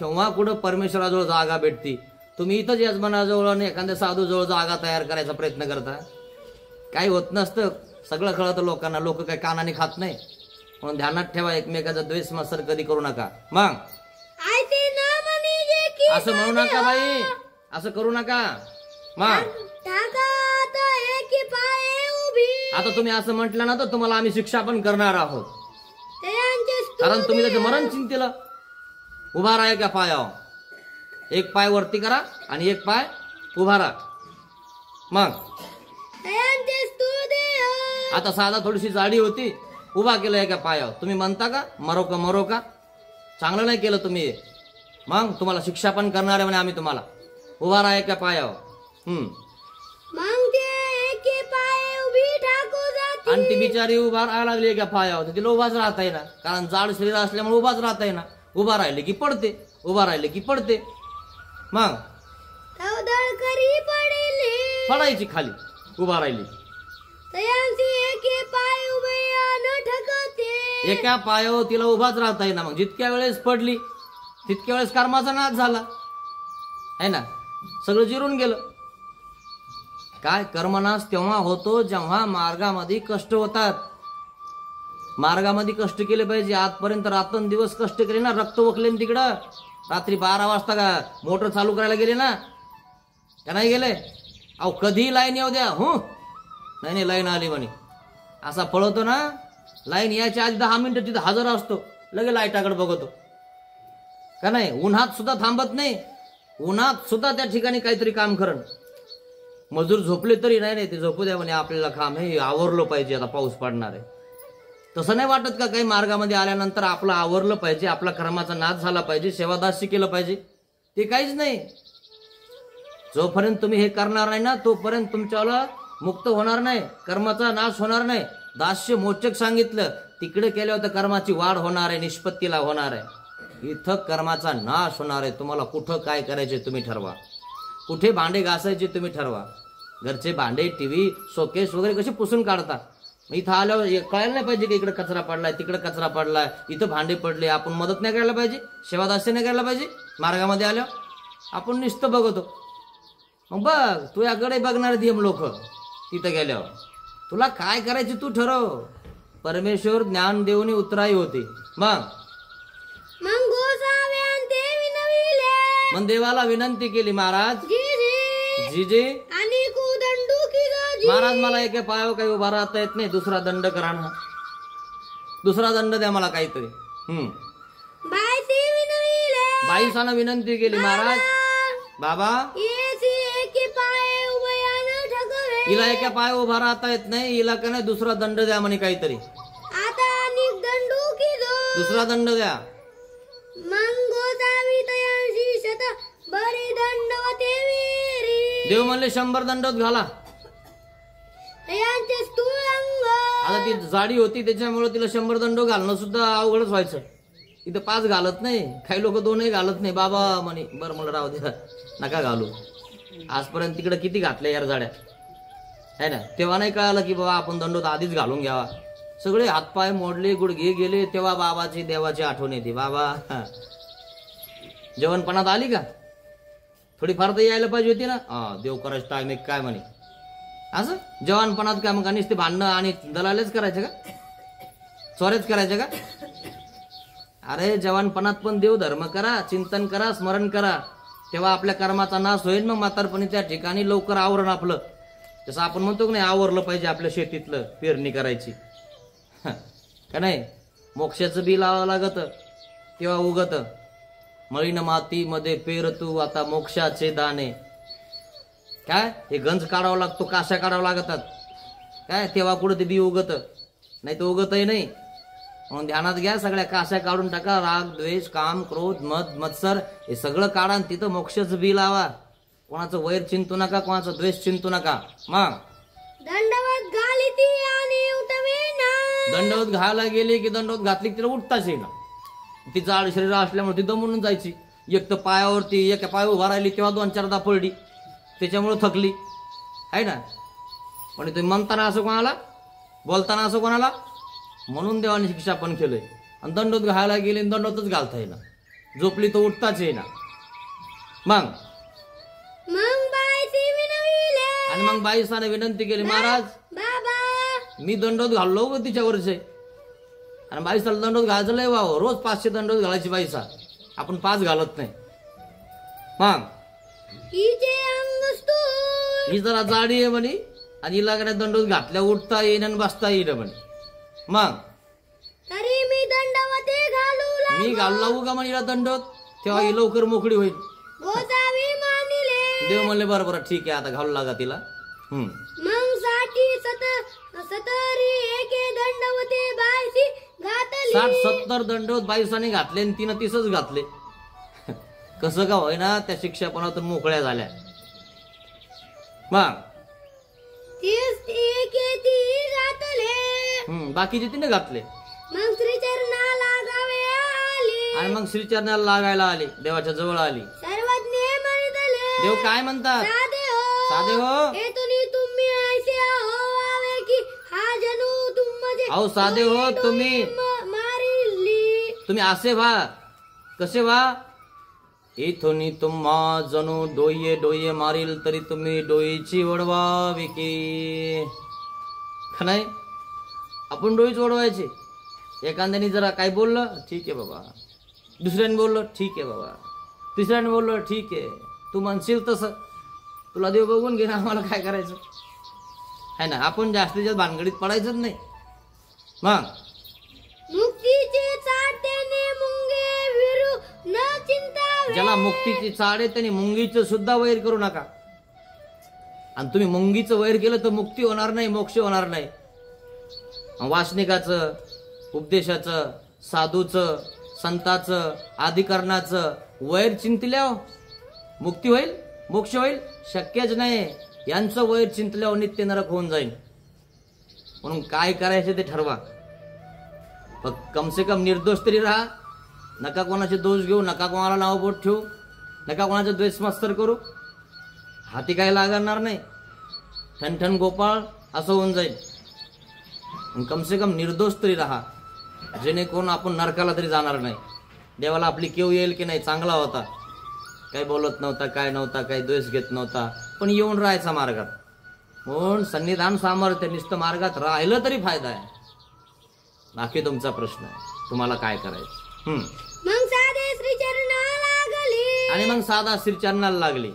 तेव्हा कुठं परमेश्वराजवळ जागा भेटती? तुम्ही इथंच यजमानाजवळ आणि एखाद्या साधूजवळ जागा तयार करायचा प्रयत्न करता. काही होत नसतं. सगळं कळतं लोकांना. लोक काही कानाने खात नाही. म्हणून ध्यानात ठेवा, एकमेकाचा द्वेष मत्सर कधी करू नका. मग असं म्हणू नका बाई, असं करू नका. मग आता तुम्ही असं म्हटलं ना तर तुम्हाला आम्ही शिक्षा पण करणार आहोत. कारण तुम्ही त्याचं मरण चिंतेलं. उभा राहा एका पायावर. एक पाय वरती करा आणि एक पाय उभा राहा. मग आता साधा थोडीशी जाडी होती, उभा केलं एका पायावर. तुम्ही म्हणता का मरो का? चांगलं नाही केलं तुम्ही. मग तुम्हाला शिक्षा पण करणार आहे म्हणे आम्ही तुम्हाला. उभा राहा एका पायावर. आणि ती बिचारी उभा राहायला लागली एका पायावर, तिला उभाच राहता येईना. कारण जाड शरीर असल्यामुळे उभाच राहता येईना. उभा राहिले की पडते, उभा राहिले की पडते. मग पडायची खाली, उभा राहिली. एका पायावर तिला उभाच राहता येईना. मग जितक्या वेळेस पडली तितक्या वेळेस कर्माचा नाश झाला आहे ना. सगळं जिरून गेलं. काय कर्मनाश तेव्हा होतो जेव्हा मार्गामध्ये कष्ट होतात. मार्गामध्ये कष्ट केले पाहिजे. आजपर्यंत रात्रंदिवस कष्ट केले ना. रक्त वकले तिकडं. रात्री 12 वाजता का मोटर चालू करायला गेले ना का नाही गेले? अहो कधी लाईन येऊ द्या. हो नाही लाईन आली म्हणे. असा पळवतो ना. लाईन यायच्या आधी 10 मिनिटं तिथं हजर असतो. लगे लाईटाकडे बघतो का नाही. उन्हात सुद्धा थांबत नाही. उन्हात सुद्धा त्या ठिकाणी काहीतरी काम करण. मजूर झोपले तरी नाही ते झोपू द्या म्हणे, आपल्याला काम हे आवरलं पाहिजे, आता पाऊस पडणार आहे. तसं नाही वाटत का काही मार्गामध्ये आल्यानंतर आपलं आवरलं पाहिजे, आपला कर्माचा नाश झाला पाहिजे, सेवादास्य केलं पाहिजे? ते काहीच नाही. जोपर्यंत तुम्ही हे करणार नाही ना तोपर्यंत तुमच्याला मुक्त होणार नाही, कर्माचा नाश होणार नाही. दास्य मोचक सांगितलं. तिकडे केल्यावर तर कर्माची वाढ होणार आहे, निष्पत्तीला होणार आहे. इथं कर्माचा नाश होणार आहे. तुम्हाला कुठं काय करायचे तुम्ही ठरवा. कुठे भांडे घासायचे तुम्ही ठरवा. घरचे भांडे, टीव्ही, शोकेस वगैरे कसे पुसून काढता. इथं आल्यावर कळायला नाही पाहिजे की इकडे कचरा पडलाय, तिकडे कचरा पडलाय, इथं भांडे पडले. आपण मदत नाही करायला पाहिजे, सेवादास्य नाही करायला पाहिजे. मार्गामध्ये आल्यावर आपण नुसतं बघतो. मग बघ तू याकडे बघणार ती लोक. तिथं गेल्यावर तुला काय करायचे तू ठरव. परमेश्वर ज्ञान देऊन उतराई होते. मग देवाला विनंती केली, महाराज जी महाराज मला एका पायावर काही उभा राहता येत नाही, दुसरा दंड करा ना. दुसरा दंड द्या मला काहीतरी. बाईसानं विनंती केली, महाराज बाबा हिला एका पाय उभा राहता येत नाही, हिला का नाही दुसरा दंड द्या म्हणे काहीतरी. दुसरा दंड द्या. देव म्हणले 100 दंडोत घाला. आता ती जाडी होती त्याच्यामुळे तिला 100 दंड घालणं सुद्धा अवघडच व्हायचं. इथं 5 घालत नाही, काही लोक 2ही घालत नाही. बाबा म्हणे बरं मला राहू दे, नका घालू. आजपर्यंत तिकडे किती घातल्या यार जाड्या है ना. तेव्हा नाही कळालं की बाबा आपण दंडोत आधीच घालून घ्यावा. सगळे हातपाय मोडले, गुडघे गेले. तेव्हा बाबाची देवाची आठवण येते. बाबा जेवणपणात आली का? थोडीफार तर यायला पाहिजे होती ना. देव करायचं टाइम एक काय म्हणे असं जवानपणात काय मग नुसते भांडणं आणि दलालेच करायचे का? चोऱ्याच करायचे का? अरे जवानपणात पण देव धर्म करा, चिंतन करा, स्मरण करा. तेव्हा आपल्या कर्माचा नाश होईल. मग म्हातारपणी त्या ठिकाणी लवकर आवरण आपलं. जसं आपण म्हणतो की नाही आवरलं पाहिजे आपल्या शेतीतलं, पेरणी करायची का नाही. मोक्षाचं बी लावावं लागत तेव्हा उगत. मळीन मातीमध्ये पेर तू आता मोक्षाचे दाणे. काय हे गंज काढावं लागतो, काशा काढावं लागतात काय, तेव्हा कुठं ते बी उगत. नाही तर उगतही नाही. म्हणून ध्यानात घ्या, सगळ्या काशा काढून टाका. राग, द्वेष, काम, क्रोध, मद, मत्सर हे सगळं काढा. तिथं मोक्षाचं बी लावा. कोणाचं वैर चिंतू नका, कोणाचा द्वेष चिंतू नका. मग दंडवत घाली ती आणि उठवेना. दंडवत घालायला गेली की दंडवत घातली की तिला उठताच येईना. ती जाड शरीर असल्यामुळे ती दमून जायची. एक तर पायावरती एका पाय उभा राहिली तेव्हा 2-4दा पडली, त्याच्यामुळे थकली आहे ना. पण तुम्ही म्हणताना असं कोणाला, बोलताना असं कोणाला, म्हणून देवाने शिक्षा पण केलंय. आणि दंडवत घालायला गेली दंडवतच घालता येईना, झोपली तर उठताच येईना. मग बाईची विनविले. आणि मग बाईसाने विनंती केली, महाराज बाबा मी दंडवत घाललो ग तिच्यावरचे. आणि बाईसाला दंडवत घालायचं लय वाव, रोज 500 दंडवत घालायची बाईसा, आपण 5 घालत नाही. मग हिचे अंग स्थूल. ही जरा जाडी आहे म्हणे आणि हिला काय दंडवत घातल्या उठता येईन आणि बसता येईन म्हणे. मग तरी मी दंडवते घालू मी घालू लागू का म्हणे हिला दंडवत, तेव्हा ही लवकर मोकळी होईल. गोसावी मानिले. देव म्हणले बरं बरं ठीक आहे, आता घालू लागा तिला. मग 60-70 एके दंडवते बाईची घातली. 60-70 दंडवत बाईसाने घातले आणि तिनं 30च घातले. कसं का होईना त्या शिक्षापणातून मोकळ्या झाल्या. मग 30 एके ती घातले. बाकीचे तिने घातले. मग श्रीचरणा लागावे आली. आणि मग श्रीचरणाला लागायला आली, देवाच्या जवळ आली. सर्वज्ञ म्हणितले. देव काय म्हणतात, साधे हो तुम्ही तुम्ही ऐसे होवावे की हा जणू तुमचे. अहो साधे हो तुम्ही मारिली. असे व्हा. कसे व्हा, इथून तुम्हा जणू डोये डोये मारील तरी तुम्ही डोईची वडवावी की नाही. आपण डोईच वडवायची. एखाद्याने जरा काय बोललं ठीक आहे बाबा, दुसऱ्याने बोललं ठीक आहे बाबा, तिसऱ्याने बोललं ठीक आहे, तू म्हणशील तसं, तुला देव बघून घे ना, आम्हाला काय करायचं आहे ना. आपण जास्तीत जास्त भानगडीत पडायचंच नाही. मग मुक्तीचे चाटणे मुंगे विरू न चिंतावे. ज्याला मुक्तीची चाड आहे त्याने मुंगीचं सुद्धा वैर करू नका. आणि तुम्ही मुंगीचं वैर केलं तर मुक्ती होणार नाही, मोक्ष होणार नाही. वासनिकाचं, उपदेशाचं, साधूचं, संताचं, अधिकरणाचं वैर चिंतल्यावर मुक्ती होईल, मोक्ष होईल, शक्यच नाही. यांचं वैर चिंतल्यावर नित्य नरक होऊन जाईल. म्हणून काय करायचं ते ठरवा. कम से कम निर्दोष तरी राहा. नका कोणाचे दोष घेऊ, नका कोणाला नाव बोट ठेवू, नका कोणाचा द्वेष मत्सर करू. हाती काय लागणार नाही, ठणठण गोपाळ असं होऊन जाईल. कम से कम निर्दोष तरी राहा, जेणेकरून आपण नरकाला तरी जाणार नाही. देवाला आपली केव येईल की नाही, चांगला होता, काही बोलत नव्हता, काय नव्हता, काही द्वेष घेत नव्हता, पण येऊन राहायचा मार्गात. म्हणून सन्निधान सामर्थ्य, नुसतं मार्गात राहिलं तरी फायदा आहे. बाकी तुमचा प्रश्न आहे, तुम्हाला काय करायचं. मग साधे श्रीचरणा लागली. आणि मग साधा श्रीचरणाला लागली.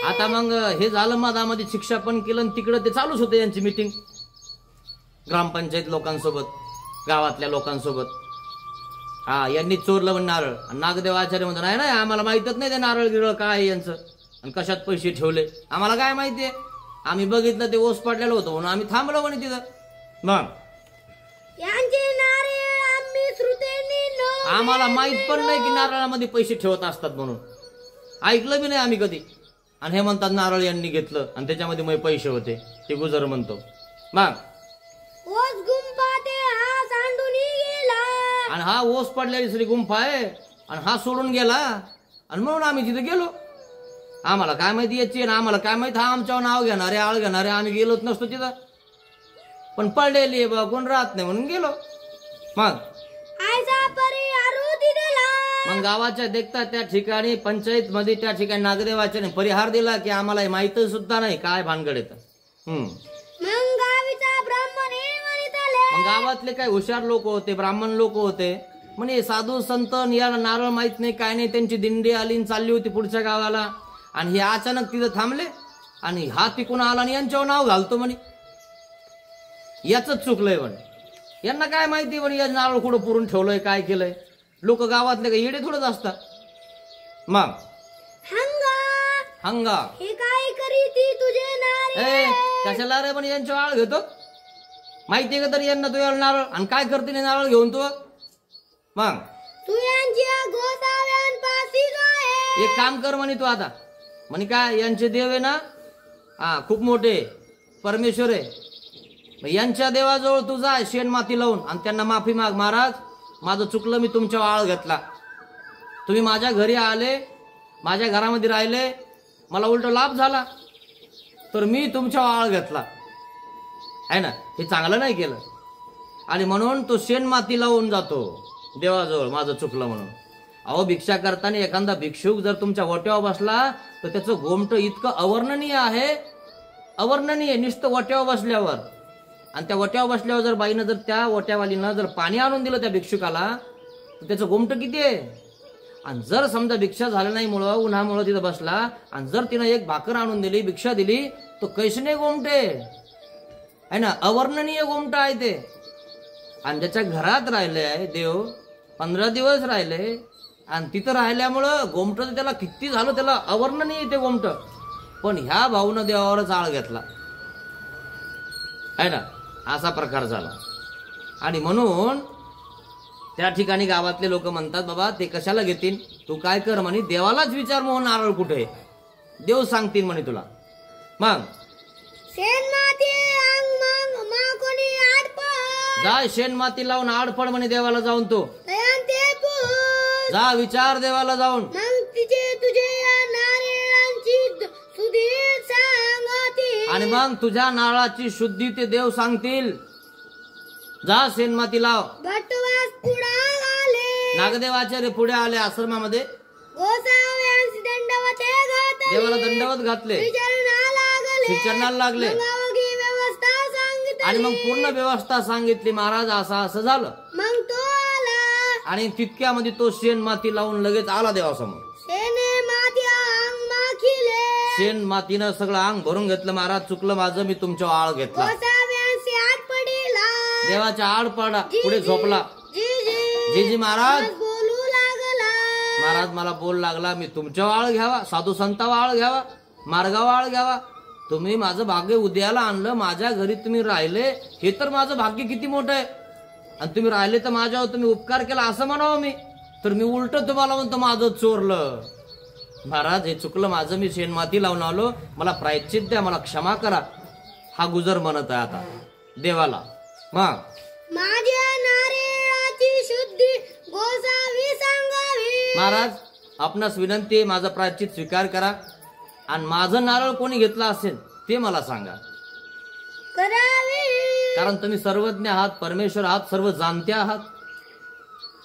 आता मग हे झालं, मधामध्ये शिक्षा पण केलं आणि तिकडे ते चालूच होते यांची मीटिंग ग्रामपंचायत लोकांसोबत, गावातल्या लोकांसोबत. यांनी चोरलं म्हणून नारळ. नागदेव आचार्य म्हणतो नाही नाही, आम्हाला माहितच नाही ते नारळ गिरळ काय आहे यांचं आणि कशात पैसे ठेवले, आम्हाला काय माहितीये, आम्ही बघितलं ते ओस पडलेलं होतं म्हणून आम्ही थांबलो म्हणे तिथं. मग आम्हाला माहित पण नाही की नारळामध्ये पैसे ठेवत असतात म्हणून, ऐकलं बी नाही आम्ही कधी. आणि हे म्हणतात नारळ यांनी घेतलं आणि त्याच्यामध्ये मग पैसे होते, ते गुजर म्हणतो. मग आणि हा ओस पडलेली श्री गुंफा आहे आणि हा सोडून गेला आणि म्हणून आम्ही तिथे गेलो. आम्हाला काय माहिती याची, आम्हाला काय माहिती हा आमच्यावर नाव घेणारे, आळ घेणारे, आम्ही गेलोच नसतो तिथं. पण पडलेली आहे बा, कोण राहत नाही म्हणून गेलो. मग गावाच्या देखता त्या ठिकाणी पंचायत मध्ये त्या ठिकाणी नागदेवाच्याने परिहार दिला की आम्हाला हे माहित सुद्धा नाही काय भानगड येतं. मग गावातले काही हुशार लोक होते, ब्राह्मण लोक होते, म्हणे साधू संत याला नारळ माहित नाही काय नाही, त्यांची दिंडी आली आणि चालली होती पुढच्या गावाला आणि हे अचानक तिथं थांबले आणि हा तिकून आला आणि यांच्यावर नाव घालतो म्हणे. याच चुकलंय म्हणे, यांना काय माहिती म्हणे या नारळ कुठं पुरून ठेवलंय, काय केलंय. लोक गावातले काही येडे थोडंच असतात. मग हंगा हे काय करीती तुझे नारी. कशाला रे पण यांच्या आळ घेतो, माहितीये का तरी यांना तुझ्या नारळ आणि काय करते नारळ घेऊन तू. मग तू यांच्या गोसाव्यांपाशी आहे. एक काम कर म्हणे तू आता, म्हणे काय यांचे देव आहे ना, हा खूप मोठे परमेश्वर आहे, मग यांच्या देवाजवळ तू जा शेण माती लावून आणि त्यांना माफी माग. महाराज माझं चुकलं, मी तुमच्या आळ घेतला, तुम्ही माझ्या घरी आले, माझ्या घरामध्ये राहिले, मला उलट लाभ झाला, तर मी तुमच्या आळ घेतला आहे ना, हे चांगलं नाही केलं. आणि म्हणून तो शेण माती लावून जातो देवाजवळ, माझं चुकलं म्हणून. अहो भिक्षा करताना एखादा भिक्षुक जर तुमच्या वट्यावर बसला तर त्याचं गोमटं इतकं अवर्णनीय आहे, अवर्णनीय, नुसतं वट्यावर बसल्यावर. आणि त्या वट्यावर बसल्यावर जर बाईनं जर त्या वट्यावालीनं जर पाणी आणून दिलं त्या भिक्षुकाला तर त्याचं गोमटं किती आहे. आणि जर समजा भिक्षा झालं नाही मुळे उन्हामुळे तिथं बसला आणि जर तिनं एक भाकर आणून दिली, भिक्षा दिली, तो कैसने गोमटे आहे ना, अवर्णनीय गोमटा आहे ते. आणि ज्याच्या घरात राहिले आहे देव 15 दिवस राहिले आणि तिथं राहिल्यामुळं गोमटं त्याला किती झालं, त्याला अवर्णनीय ते गोमटं. पण ह्या भाऊनं देवावरच आळ घेतला आहे ना, असा प्रकार झाला. आणि म्हणून त्या ठिकाणी गावातले लोक म्हणतात, बाबा ते कशाला घेतील, तू काय कर म्हणे, देवालाच विचार मोहन नारळ कुठे, देव सांगतील म्हणे तुला. मग शेण माती अंग मग मा कोणी आडपड. जा शेण माती लावून आडपड म्हणे देवाला जाऊन, तो तयान ते पूज. जा विचार देवाला जाऊन. मग तिचे तुझे या नारळांची सुधी सांगतील. आणि मग तुझ्या नारळाची शुद्धी ते देव सांगतील. जा शेण माती लाव. भटवास पुढा आले. नागदेवाचार्य पुढे आले आश्रमामध्ये, गोसाव्यांस दंडवते घातले. देवाला दंडवत घातले, विचारणाला लागले व्यवस्था सांगितली. आणि मग पूर्ण व्यवस्था सांगितली. महाराज असं असं झालं. मग तो आला आणि तितक्यामध्ये तो शेण माती लावून लगेच आला देवासमोर. शेणे माती अंग माखिले. शेण मातीनं सगळं अंग भरून घेतलं. महाराज चुकलं माझं, मी तुमच्या आळ घेतला. गोसाव्यांसी आत पडिला. देवाच्या आड पडा पुढे झोपला. जी जी महाराज बोलू लागला. महाराज मला बोल लागला, मी तुमच्या आळ घ्यावा, साधू संतावा आळ घ्यावा, मार्गावा आळ घ्यावा. तुम्ही माझं भाग्य उद्याला आणलं, माझ्या घरी तुम्ही राहिले, हे तर माझं भाग्य किती मोठं आहे. आणि तुम्ही राहिले तर माझ्यावर तुम्ही उपकार केला असं म्हणावं मी, तर मी उलट तुम्हाला म्हणतो माझं चोरलं. महाराज हे चुकलं माझं, मी शेण माती लावून आलो, मला प्रायश्चित द्या, मला क्षमा करा. हा गुजर म्हणत आहे आता देवाला. मग माझ्या नारळाची शुद्धी गोसावी सांगावी. महाराज आपणास विनंती आहे, माझा प्रायश्चित स्वीकार करा. आणि माझं नारळ कोणी घेतला असेल ते मला सांगा, करावी. कारण तुम्ही सर्वज्ञ आहात, परमेश्वर आहात, सर्व जाणते आहात.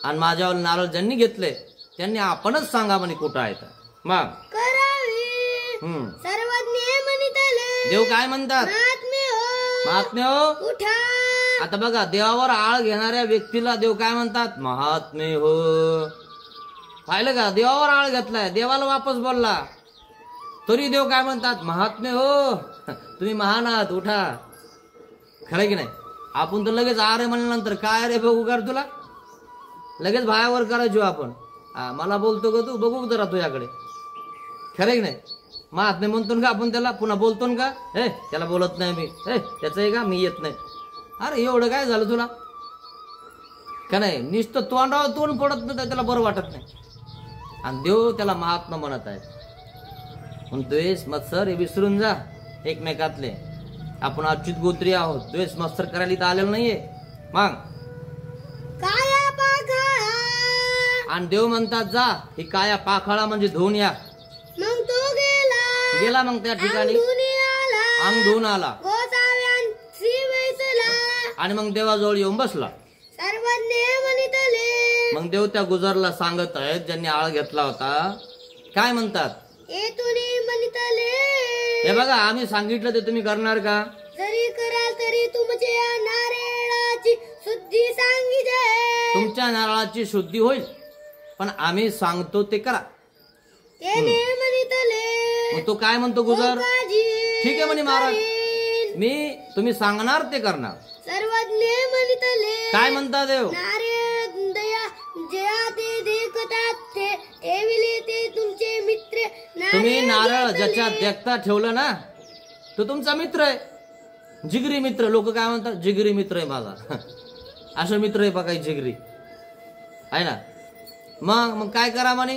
आणि माझ्यावर नारळ ज्यांनी घेतले त्यांनी आपणच सांगा म्हणे कुठं आहे तर. मग करावी. सर्वज्ञ म्हणितले. देव काय म्हणतात, महात्म्य हो. महात्म्य हो. उठा. आता बघा देवावर आळ घेणाऱ्या व्यक्तीला देव काय म्हणतात, महात्म्य हो. पाहिलं का, देवावर आळ घेतलाय, देवाला वापस बोलला, तरी देव काय म्हणतात, महात्म्य हो, तुम्ही महान आहात, उठा. खरं की नाही. आपण तर लगेच आरे म्हणल्यानंतर काय रे बघू कर तुला, लगेच भायावर करायचो आपण. मला बोलतो का तू, बघू जरा तुझ्याकडे. खरं की नाही. महात्म्य म्हणतो का आपण त्याला, पुन्हा बोलतो का, हे त्याला बोलत नाही मी, हे त्याचं आहे का, मी येत नाही. अरे एवढं काय झालं तुला का नाही, नुसतं तोंडावर तोंड पडत नाही त्याला बरं वाटत नाही. आणि देव त्याला महात्मा म्हणत आहे. द्वेष मत्सर हे विसरून जा एकमेकातले. आपण अच्युत गोत्री आहोत, द्वेष मत्सर करायला इथं आलेलं नाहीये. मग काया पाखाळा. आणि देव म्हणतात जा ही काया पाखाळा म्हणजे धुवून या. मग तो गेला. मग त्या ठिकाणी अंग धुवून आला आणि मग देवाजवळ येऊन बसला. सर्वज्ञ म्हणितले. मग देव त्या गुजरला सांगत आहेत ज्यांनी आळ घेतला होता, काय म्हणतात, हे बघा आम्ही सांगितलं ते तुम्ही करणार का, जरी कराल तरी तुमच्या नारळाची शुद्धी सांगितले. तुमच्या नारळाची शुद्धी होईल, पण आम्ही सांगतो ते करा. मग तो काय म्हणतो गुजर, ठीक आहे म्हणे महाराज, मी तुम्ही सांगणार ते करणार. सर्वज्ञ म्हणितले. काय म्हणता देव, नारळ दया ज्या ते देखतात ते ठेविले ते तुमचे मित्र. तुम्ही नारळ ज्याच्या देखता ठेवलं ना तो तुमचा मित्र आहे, जिगरी मित्र. लोक काय म्हणतात, जिगरी मित्र आहे माझा. असं मित्र आहे बघा जिगरी आहे ना. मग काय करा म्हणे,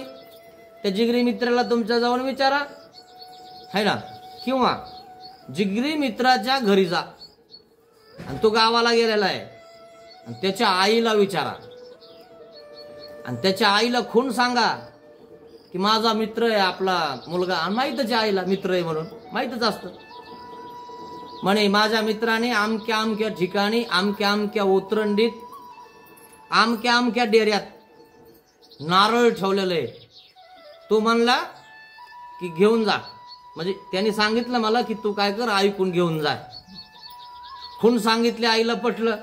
त्या जिगरी मित्राला तुमच्या जाऊन विचारा है ना, किंवा जिगरी मित्राच्या घरी जा आणि तो गावाला गेलेला आहे आणि त्याच्या आईला विचारा आणि त्याच्या आईला खून सांगा की माझा मित्र आहे आपला मुलगा, आणि माहीतच आहे आईला मित्र आहे म्हणून माहीतच असतं म्हणे, माझ्या मित्राने आमक्या आमक्या ठिकाणी आमक्या आमक्या उतरंडीत आमक्या आमक्या डेऱ्यात नारळ ठेवलेलं आहे, तो म्हणला की घेऊन जा, म्हणजे त्यांनी सांगितलं मला की तू काय कर ऐकून घेऊन जा. खून सांगितले, आईला पटलं,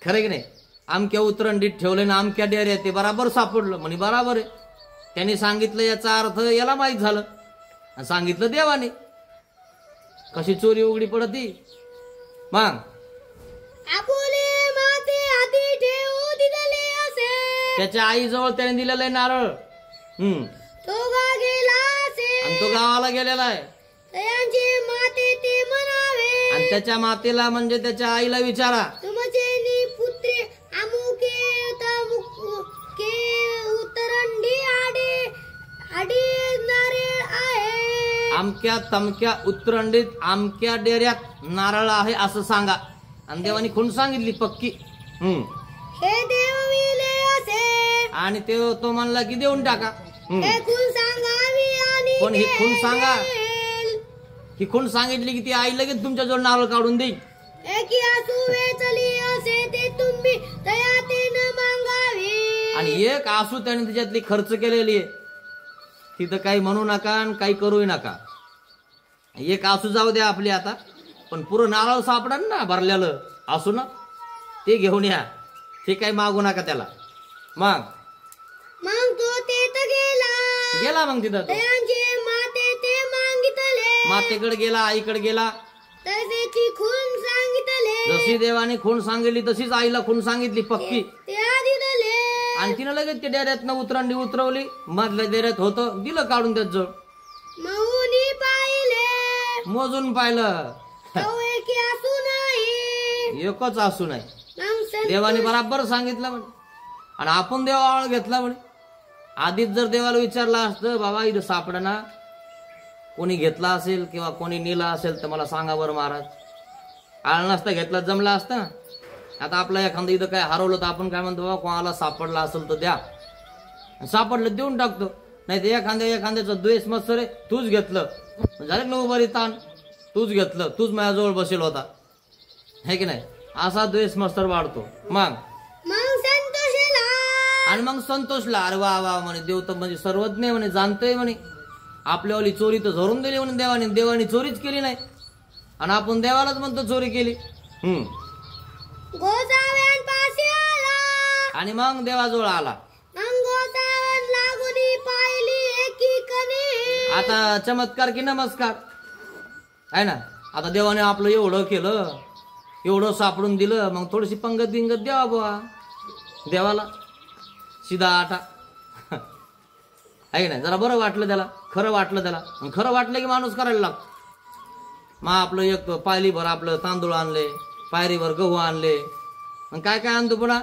खरं की नाही, आमक्या उतरंडीत ठेवले ना आमक्या डेऱ्यात, ते बराबर सापडलं म्हणे बराबर आहे. त्यांनी सांगितलं याचा अर्थ याला माहीत झालं आणि सांगितलं देवाने, कशी चोरी उघडी पडती. मग आपुले माते हाती ठेवू दिलेले असे, त्याच्या आईजवळ त्याने दिलेलं आहे नारळ. तो गा गेला असे आणि तो गावाला गेलेला आहे. तयांचे माते ते म्हणावे, आणि त्याच्या मातेला म्हणजे त्याच्या आईला विचारा, तुमचे पुत्रे अमुके तमुके उतरंडी आडे आडी नारळ आहे, आमक्या तमक्या उतरंडीत आमक्या डेऱ्यात नारळ आहे असं सांगा. आणि देवानी खून सांगितली पक्की. हे देव विले असे, आणि तो म्हणला की देऊन टाका. हे खून सांगावी आणि पण ही खून सांगा, देईल. ही खून सांगितली की ती आई लगेच तुमच्याजवळ नारळ काढून देईल. एकी आसू वेचली असे ते तुम्ही दयातेन मागावे, आणि एक आसू त्याने त्याच्यातली खर्च केलेली आहे, तिथं काही म्हणू नका आणि काही करूही नका. एक आसू जाऊ द्या आपली आता, पण पुरं नारळ सापडा ना भरलेलं आसू ना, ते घेऊन या, ते काही मागू नका त्याला. मग तो तेथ गेला मग तिथं तो तयांचे माते ते मागितले, मातेकडे गेला, आईकडे गेला, तसेची खून सांगितले, जशी देवाने खून सांगितली तशीच आईला खून सांगितली पक्की. ते आधी दिले. आणि तिनं लगेच त्या डेऱ्यातनं उतरंडी उतरवली, मधल्या डेऱ्यात होतं, दिलं काढून त्याचं, मौनी पाहिले मोजून पाहिलं, तो एकी आसू नाही, एकच असू नाही. मग संतोष देवाने बराबर सांगितलं म्हणे. आणि आपण देवाळ घेतला म्हणे. आधीच जर देवाला विचारलं असतं बाबा इथं सापडा, कोणी घेतला असेल किंवा कोणी नेला असेल तर मला सांगा बरं महाराज, आळ नसता घेतला जमला असतं. आता आपलं एखादं इथं काय हरवलं तर आपण काय म्हणतो, बाबा कोणाला सापडला असेल तर द्या, सापडलं देऊन टाकतो. नाही तर एखाद्याचा द्वेष मत्सर आहे, तूच घेतलं झालं न बरी ताण, तूच घेतलं, तूच माझ्याजवळ बसेल होता, है की नाही, असा द्वेष मत्सर वाढतो. मग संतोषला आणि मग संतोषला, अरे वा वा म्हणे, देव तर म्हणजे सर्वज्ञ म्हणे, जाणतोय म्हणे, आपल्यावाली चोरी तर धरून दिली म्हणे देवाने, देवाने चोरीच केली नाही आणि आपण देवालाच म्हणतो चोरी केली. गोसाव्यांपाशी आला आणि मग देवाजवळ आला. मग गोसाव्यान लागुनी पाहिली एकी कणी. आता चमत्कार की नमस्कार आहे ना. आता देवाने आपलं एवढं केलं, एवढं सापडून दिलं, मग थोडीशी पंगत बिंगत द्यावा बुवा देवाला, शिदा आटा आहे ना, जरा बरं वाटलं त्याला, खरं वाटलं त्याला. खरं वाटलं की माणूस करायला लागतो. मग आपलं एक पायलीभर आपलं तांदूळ आणले, पायरीभर गहू आणले, मग काय काय आणतो पुन्हा.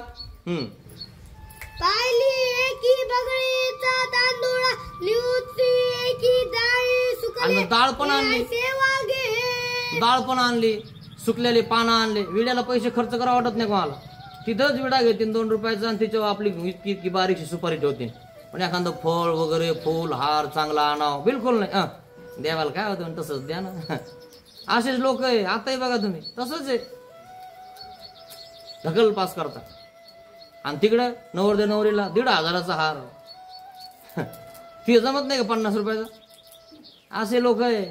पाहिली एकी बगळीचा तांदूळ, लिवची एकी डाळी सुकले, आणि डाळ पण आणली, सेवा घे. डाळ पण आणली, सुकलेले पानं आणले. विड्याला पैसे खर्च करा वाटत नाही कोणाला, तिथंच विडा घेतील 2 रुपयाचा आणि तिच्यावर आपली इतकी बारीकशी सुपारी ठेवतील. पण एखादं फळ वगैरे फूल हार चांगला आणावं बिलकुल नाही. देवाला काय होतं तसंच द्या ना. असेच लोक आहे आताही बघा तुम्ही, तसंच आहे, ढकल पास करता. आणि तिकडं नवरदेव नवरीला 1,500चा हार, ती जमत नाही का 50 रुपयाचा. असे लोक आहे.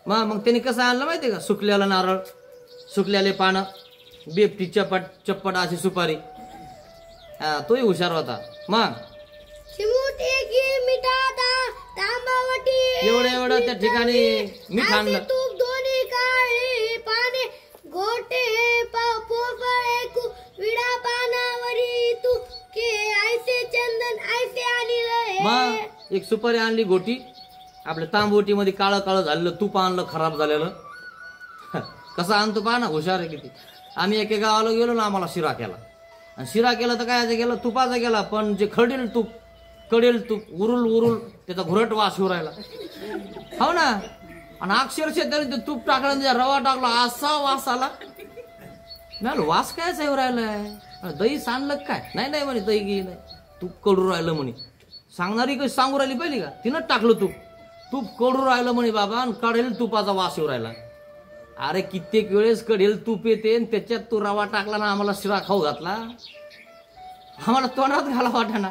मग त्यांनी कसं आणलं माहितीये का, सुकलेला नारळ, सुकलेले पानं, बेपटी चप्पट अशी सुपारी. तोही हुशार होता. मग चिमूट एकी मिठाता तांबावटी, एवढं त्या ठिकाणी मीठ आणलं. तूप दोन्ही काळी पाने, गोटे पोपळे कु विडा पानावरी तू के ऐसे चंदन ऐसे आणले. मग एक सुपारी आणली गोटी, आपल्या तांबोटी मध्ये काळं काळं झालेलं तूप आणलं, खराब झालेलं. कसं आणतो पहा ना, हुशार आहे किती. आम्ही एके गावाला गेलो ना, आम्हाला शिरा केला. आणि शिरा केला तर काय गेला तुपाचा गेला, पण जे खरडेल तूप कडेल तूप उरुल त्याचा घुरट वास येऊ राहिला. हो ना. आणि अक्षरशः तरी ते तूप टाकलं रवा टाकला असा वास आला. नाही वास कायच येऊ राहिलाय. दही सांडलं काय? नाही म्हणे दही घे नाही, तूप कडू राहिलं म्हणे. सांगणारी काही सांगू राहिली पाहिली का? तिनंच टाकलं तूप कडू राहिलं म्हणे बाबा, आणि कढेल तुपाचा वास येऊ राहिला. अरे कित्येक वेळेस कढेल तूप येते आणि त्याच्यात तू रवा टाकला ना, आम्हाला शिरा खाऊ घातला, आम्हाला तोंडात घाला वाटाना.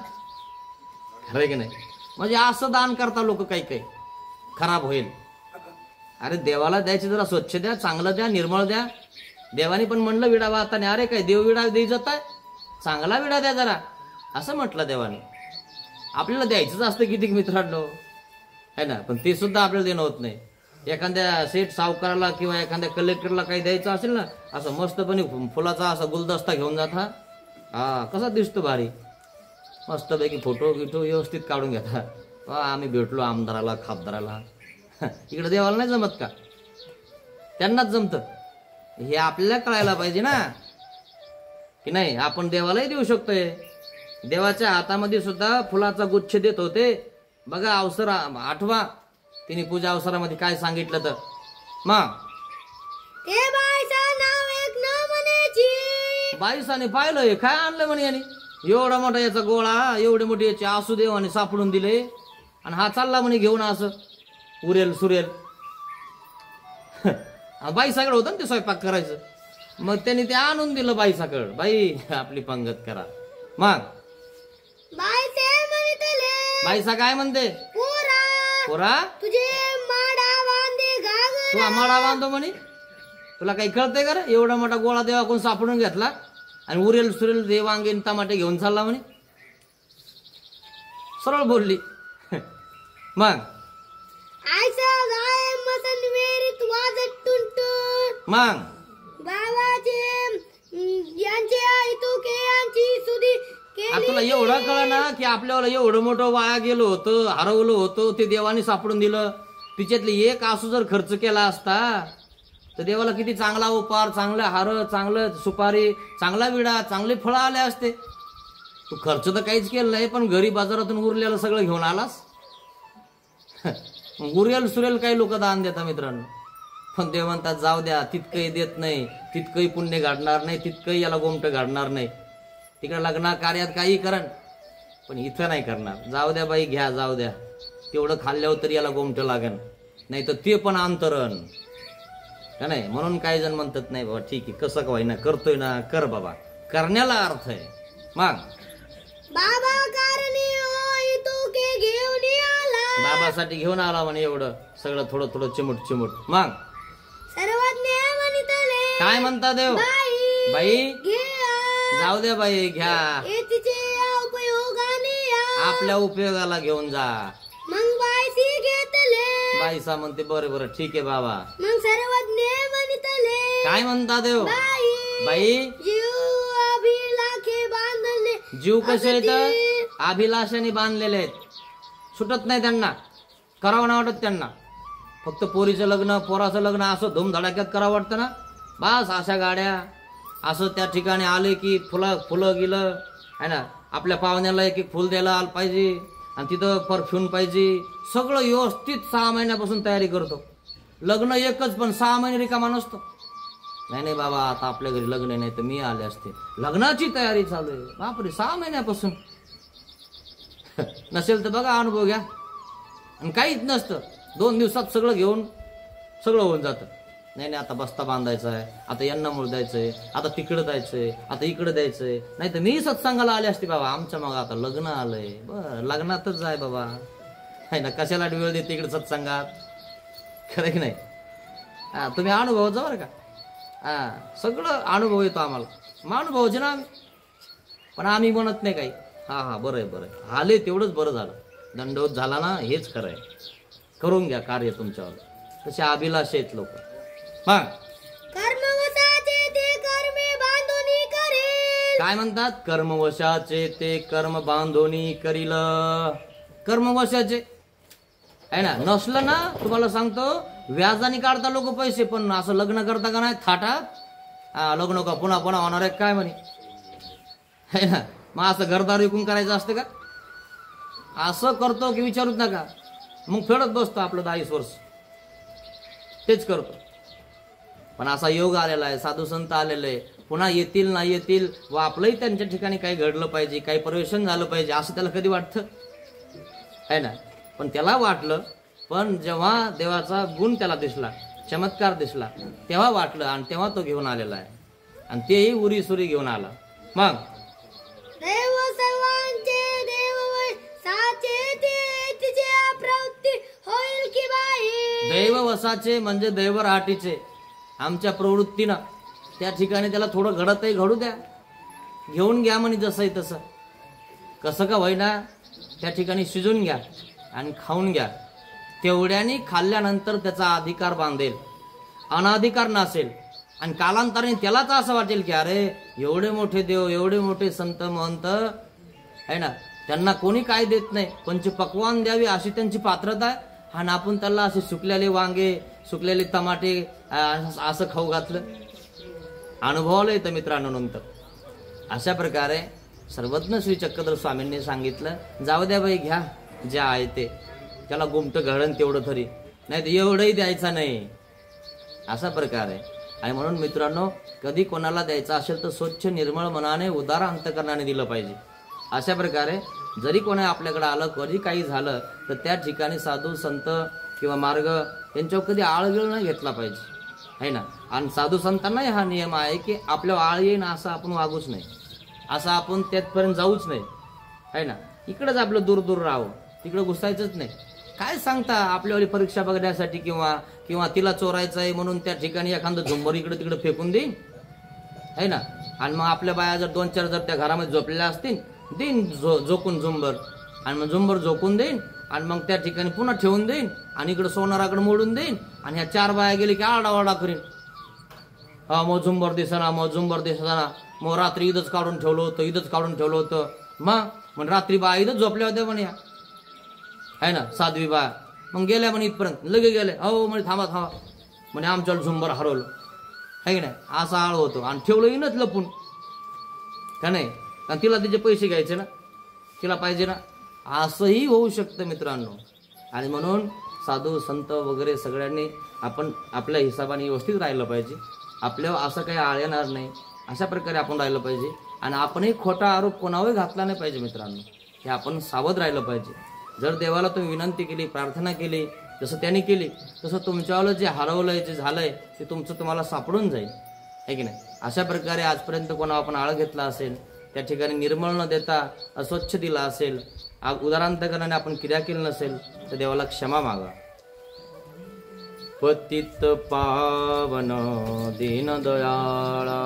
खरं की नाही? म्हणजे असं दान करता लोक काही खराब होईल. अरे देवाला द्यायचे जरा स्वच्छ द्या, चांगलं द्या, निर्मळ द्या. देवानी पण म्हणलं विडा वाहताने, अरे काय देव विडा देई जात आहे, चांगला विडा द्या जरा, असं म्हटलं देवाने. आपल्याला द्यायचंच असतं किती मित्रांनो, है ना. पण ते सुद्धा आपल्याला देणं होत नाही. एखाद्या सेठ सावकाराला किंवा एखाद्या कलेक्टरला काही द्यायचं असेल ना, असं मस्तपणे फुलाचा असा गुलदस्ता घेऊन जात. हा कसा दिसतो भारी, मस्तपैकी फोटो गिटो व्यवस्थित काढून घेतात. आम्ही भेटलो आमदाराला खासदाराला. इकडे देवाला नाही जमत का? त्यांनाच जमत. हे आपल्याला कळायला पाहिजे ना की नाही. आपण देवालाही देऊ शकतोय. देवाच्या हातामध्ये सुद्धा फुलाचा गुच्छ देत होते बघा. अवसर आठवा तिने पूजा अवसरामध्ये काय सांगितलं तर, मग ते बाईचं नाव एक न म्हणायची. बाईसाने पाहिलं काय आणलं म्हणे याने, एवढा मोठा याचा गोळा, एवढे मोठे याचे आसू देवाने सापडून दिले, आणि हा चालला म्हणे घेऊन असं उरेल सुरेल. बाईसाकडे होतं ना ते स्वयंपाक करायचं, मग त्यांनी ते आणून दिलं बाईसाकडे. बाई आपली पंगत करा. मग बाई ते म्हणतले, बाईसा काय म्हणते, पोरा तुझे माडा बांधे घागरा. तू आम्हाला बांधतो म्हणे. तुला काही कळतंय का रे? एवढा मोठा गोळा देवा कोण सापडून घेतला आणि उरेल सुरेल देवांगीन टमाटे घेऊन चालला म्हणे. सरळ बोलली. मग आयसा गाय मसन वेरीत वाजत टुनटुन. मग बाबाचे यांचे आई तू के यांची सुधी केली. तुला एवढं कळ ना की आपल्याला एवढं मोठं वाया गेलो होतं, हरवलं होतं, ते देवाने सापडून दिलं. तिच्यातले एक आसू जर खर्च केला असता तर देवाला किती चांगला उपार, चांगलं हार, चांगलं सुपारी, चांगला विडा, चांगले फळं आले असते. तू खर्च तर काहीच केलं नाही, पण घरी बाजारातून उरलेलं सगळं घेऊन आलास. उरेल सुरेल काही लोक दान देतात मित्रांनो, पण देव म्हणतात जाऊ द्या, तितकंही देत नाही, तितकंही पुण्य घडणार नाही, तितकंही याला गोमट घडणार नाही. तिकडे लग्न कार्यात काही करण, पण इथं नाही करणार. जाऊ द्या बाई, घ्या, जाऊ द्या, तेवढं खाल्ल्यावर तरी याला गोमट लागेल, नाही तर ते पण अंतरण का नाही. म्हणून काही जण म्हणतात नाही बाबा ठीक आहे, कसं का होईना करतोय ना, कर बाबा, करण्याला अर्थ आहे. मग बाबा कारणी होय तू के घेऊन आला. बाबासाठी घेऊन आला म्हणे एवढं सगळं, थोडं थोडं चिमूट चिमूट. मग सर्वज्ञ म्हणतले, काय म्हणता देव, बाई घे जाऊ द्या बाई, घ्या, तिचे उपयोगाने आपल्या उपयोगाला घेऊन जा. मग बाईसी घेतले. बाईसा म्हणते बरं बरं ठीक आहे बाबा. मग सर्वज्ञ म्हणतले, काय म्हणता देव, बाई जीव अभिलाखे बांधले. जीव कसे आहेत, अभिलाषाने बांधलेले आहेत, सुटत नाही त्यांना, करावं नाही वाटत त्यांना. फक्त पोरीचं लग्न, पोराचं लग्न असं धूमधडाक्यात करावं वाटतं ना, बस अशा गाड्या, असं त्या ठिकाणी आले की फुलं गेलं आहे ना, आपल्या पाहुण्याला एक एक फुल द्यायला आलं पाहिजे, आणि तिथं परफ्यूम पाहिजे, सगळं व्यवस्थित 6 महिन्यापासून तयारी करतो. लग्न एकच, पण 6 महिने रिकामा नसतो. नाही बाबा, आता आपल्या घरी लग्न नाही तर मी आले असते, लग्नाची तयारी चालू आहे. बापरे, 6 महिन्यापासून. नसेल तर बघा, अनुभव घ्या. आणि काहीच नसतं, 2 दिवसात सगळं घेऊन सगळं होऊन जातं. नाही आता बस्ता बांधायचा आहे, आता यांना मूळ द्यायचंय, आता तिकडं द्यायचंय, आता इकडं द्यायचंय. नाही तर मी सत्संगाला आले असते बाबा, आमच्या मग आता लग्न आलंय, बरं लग्नातच जाय बाबा, आहे ना, कशाला वेळ देते इकडे सत्संगात, खरं की नाही. हा तुम्ही अनुभव जा बरं का. हा सगळं अनुभव येतो आम्हाला, मग अनुभवचे ना आम्ही, पण आम्ही म्हणत नाही काही. हा बरं आहे बरं आहे, आले तेवढंच बरं झालं, दंडवत झाला ना, हेच खरं आहे, करून घ्या कार्य तुमच्यावर. तसे अभिलाष आहेत लोक. मग कर्मवशाचे ते कर्मे बांधोनी करेल. काय म्हणतात, कर्मवशाचे ते कर्म बांधोनी करील. कर्मवशाचे आहे ना, नसलं ना तुम्हाला सांगतो, व्याजाने काढता लोक पैसे, पण असं लग्न करता का नाही थाटात, लग्न का पुन्हा होणार आहे काय म्हणे. है ना. मग असं घरदार विकून करायचं असतं का? असं करतो की विचारूच नका. मग फेडत बसतो आपलं 10 वर्ष, तेच करतो. पण असा योग आलेला आहे, साधू संत आलेले आहे, पुन्हा येतील नाही येतील व आपलंही त्यांच्या ठिकाणी काही घडलं पाहिजे, काही परिवेशन झालं पाहिजे असं त्याला कधी वाटतं आहे ना. पण त्याला वाटलं, पण जेव्हा देवाचा गुण त्याला दिसला, चमत्कार दिसला, तेव्हा वाटलं आणि तेव्हा तो घेऊन आलेला आहे. आणि तेही उरी सुरी घेऊन आला. मग देव सर्वांचे देव वै, साचे ते तिचे प्रवृत्ती होईल की बाई. दैव वसाचे म्हणजे दैव राहाटीचे, आमच्या प्रवृत्तीनं त्या ठिकाणी त्याला थोडं घडतही घडू द्या, घेऊन घ्या म्हणे जसंही तसं, कसं का होईना त्या ठिकाणी शिजून घ्या आणि खाऊन घ्या. तेवढ्याने खाल्ल्यानंतर त्याचा अधिकार बांधेल, अनाधिकार नसेल. आणि कालांतराने त्यालाच असं वाटेल की अरे एवढे मोठे देव, एवढे मोठे संत महंत आहे ना, त्यांना कोणी काय देत नाही, पंचपक्वान द्यावी अशी त्यांची पात्रता आहे, आणि आपण त्याला असे सुकलेले वांगे, सुकलेले टमाटे असं खाऊ घातलं. अनुभवलं येतं मित्रांनो नंतर. अशा प्रकारे सर्वज्ञ श्री चक्रधर स्वामींनी सांगितलं, जाऊ द्या बाई, घ्या जे आहे ते, त्याला गुमटं घडण तेवढं तरी, नाही तर एवढंही द्यायचं नाही. असा प्रकार आहे. आणि म्हणून मित्रांनो, कधी कोणाला द्यायचं असेल तर स्वच्छ निर्मळ मनाने, उदार अंतकरणाने दिलं पाहिजे. अशा प्रकारे जरी कोणी आपल्याकडे आलं, कधी काही झालं तर त्या ठिकाणी साधू संत किंवा मार्ग यांच्यावर कधी आळगिळ नाही घेतला पाहिजे, आहे ना. आणि साधू संतांनाही हा नियम आहे की आपल्यावर आळ येईन असं आपण वागूच नाही, असं आपण त्यातपर्यंत जाऊच नाही, आहे ना. इकडंच आपलं दूर दूर राहावं, तिकडं घुसायचंच नाही. काय सांगता आपल्यावाली परीक्षा बघण्यासाठी किंवा तिला चोरायचं आहे म्हणून त्या ठिकाणी एखादं झुंबर इकडे तिकडे फेकून देईन, आहे ना. आणि मग आपल्या बाया जर 2-4 जर त्या घरामध्ये झोपलेल्या असतील, देईन झोकून झुंबर, आणि मग झुंबर झोकून देईन आणि मग त्या ठिकाणी पुन्हा ठेवून देईन आणि इकडे सोनाराकडे मोडून देईन. आणि ह्या 4 बाया गेली की आरडाओरडा करीन, हा मग झुंबर दिसना, मग झुंबर दिसना, मग रात्री इथंच काढून ठेवलं होतं, इथंच काढून ठेवलं होतं. मग रात्री बाया इथंच झोपल्या होत्या म्हणे, आहे ना, साध्वी बाया. मग गेल्या म्हणे इथपर्यंत, लगे गेले, हो म्हणे थांबा म्हणे, आमच्याला झुंबर हरवलं, आहे की नाही. असा आळ होतो. आणि ठेवलं इनच लपून, का नाही, कारण तिला तिचे पैसे घ्यायचे ना, तिला पाहिजे ना, असंही होऊ शकतं मित्रांनो. आणि म्हणून साधू संत वगैरे सगळ्यांनी आपण आपल्या हिशोबाने व्यवस्थित राहिलं पाहिजे. आपल्यावर असं काही आळ येणार नाही अशा प्रकारे आपण राहिलं पाहिजे. आणि आपणही खोटा आरोप कोणावर घातला नाही पाहिजे मित्रांनो, हे आपण सावध राहिलं पाहिजे. जर देवाला तुम्ही विनंती केली, प्रार्थना केली, जसं त्याने केली, तसं तुमच्यावाला जे हरवलंय, जे झालंय ते तुमचं तुम्हाला सापडून जाईल, आहे की नाही. अशा प्रकारे आजपर्यंत कोणा आपण आळ घेतला असेल, त्या ठिकाणी निर्मळ न देता अस्वच्छ दिला असेल, उदारांतकरणाने आपण क्रिया केली नसेल तर देवाला क्षमा मागा. पतित पावन दीन दयाळा,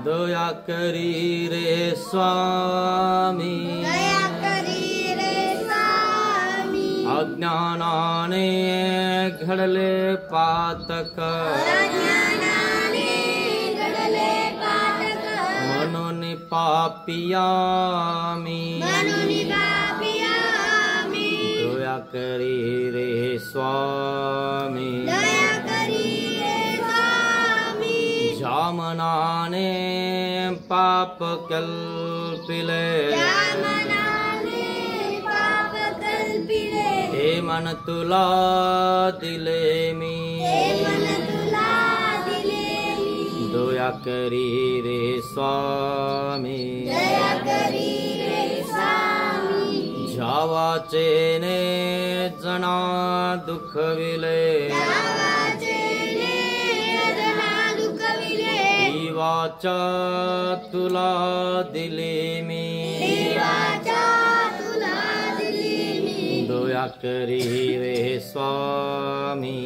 दया करी रे स्वामी, अज्ञानाने घडले पातक, म्हणून पापियामी, दया करी रे स्वामी, जामनाने पाप कल्पिले, हे मन तुला दिले मी, दया करी रे स्वामी, जावाचे ने जना दुखविले, वाचा तुला दिले मी, दया करी रे स्वामी,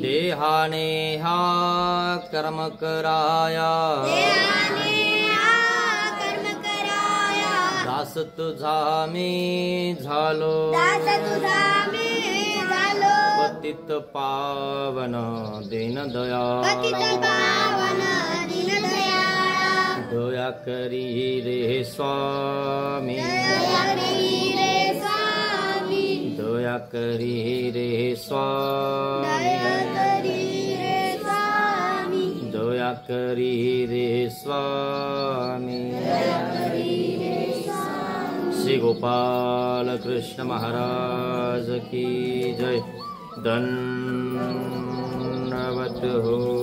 देहाने हा कर्म कराया, दास तुझा मी झालो, पतित पावन दीन दयाळा, दया करी रे स्वामी, दया करी रे स्वामी, करी रे स्वामी। श्री गोपाल कृष्ण महाराज की जय। दंडवत हो।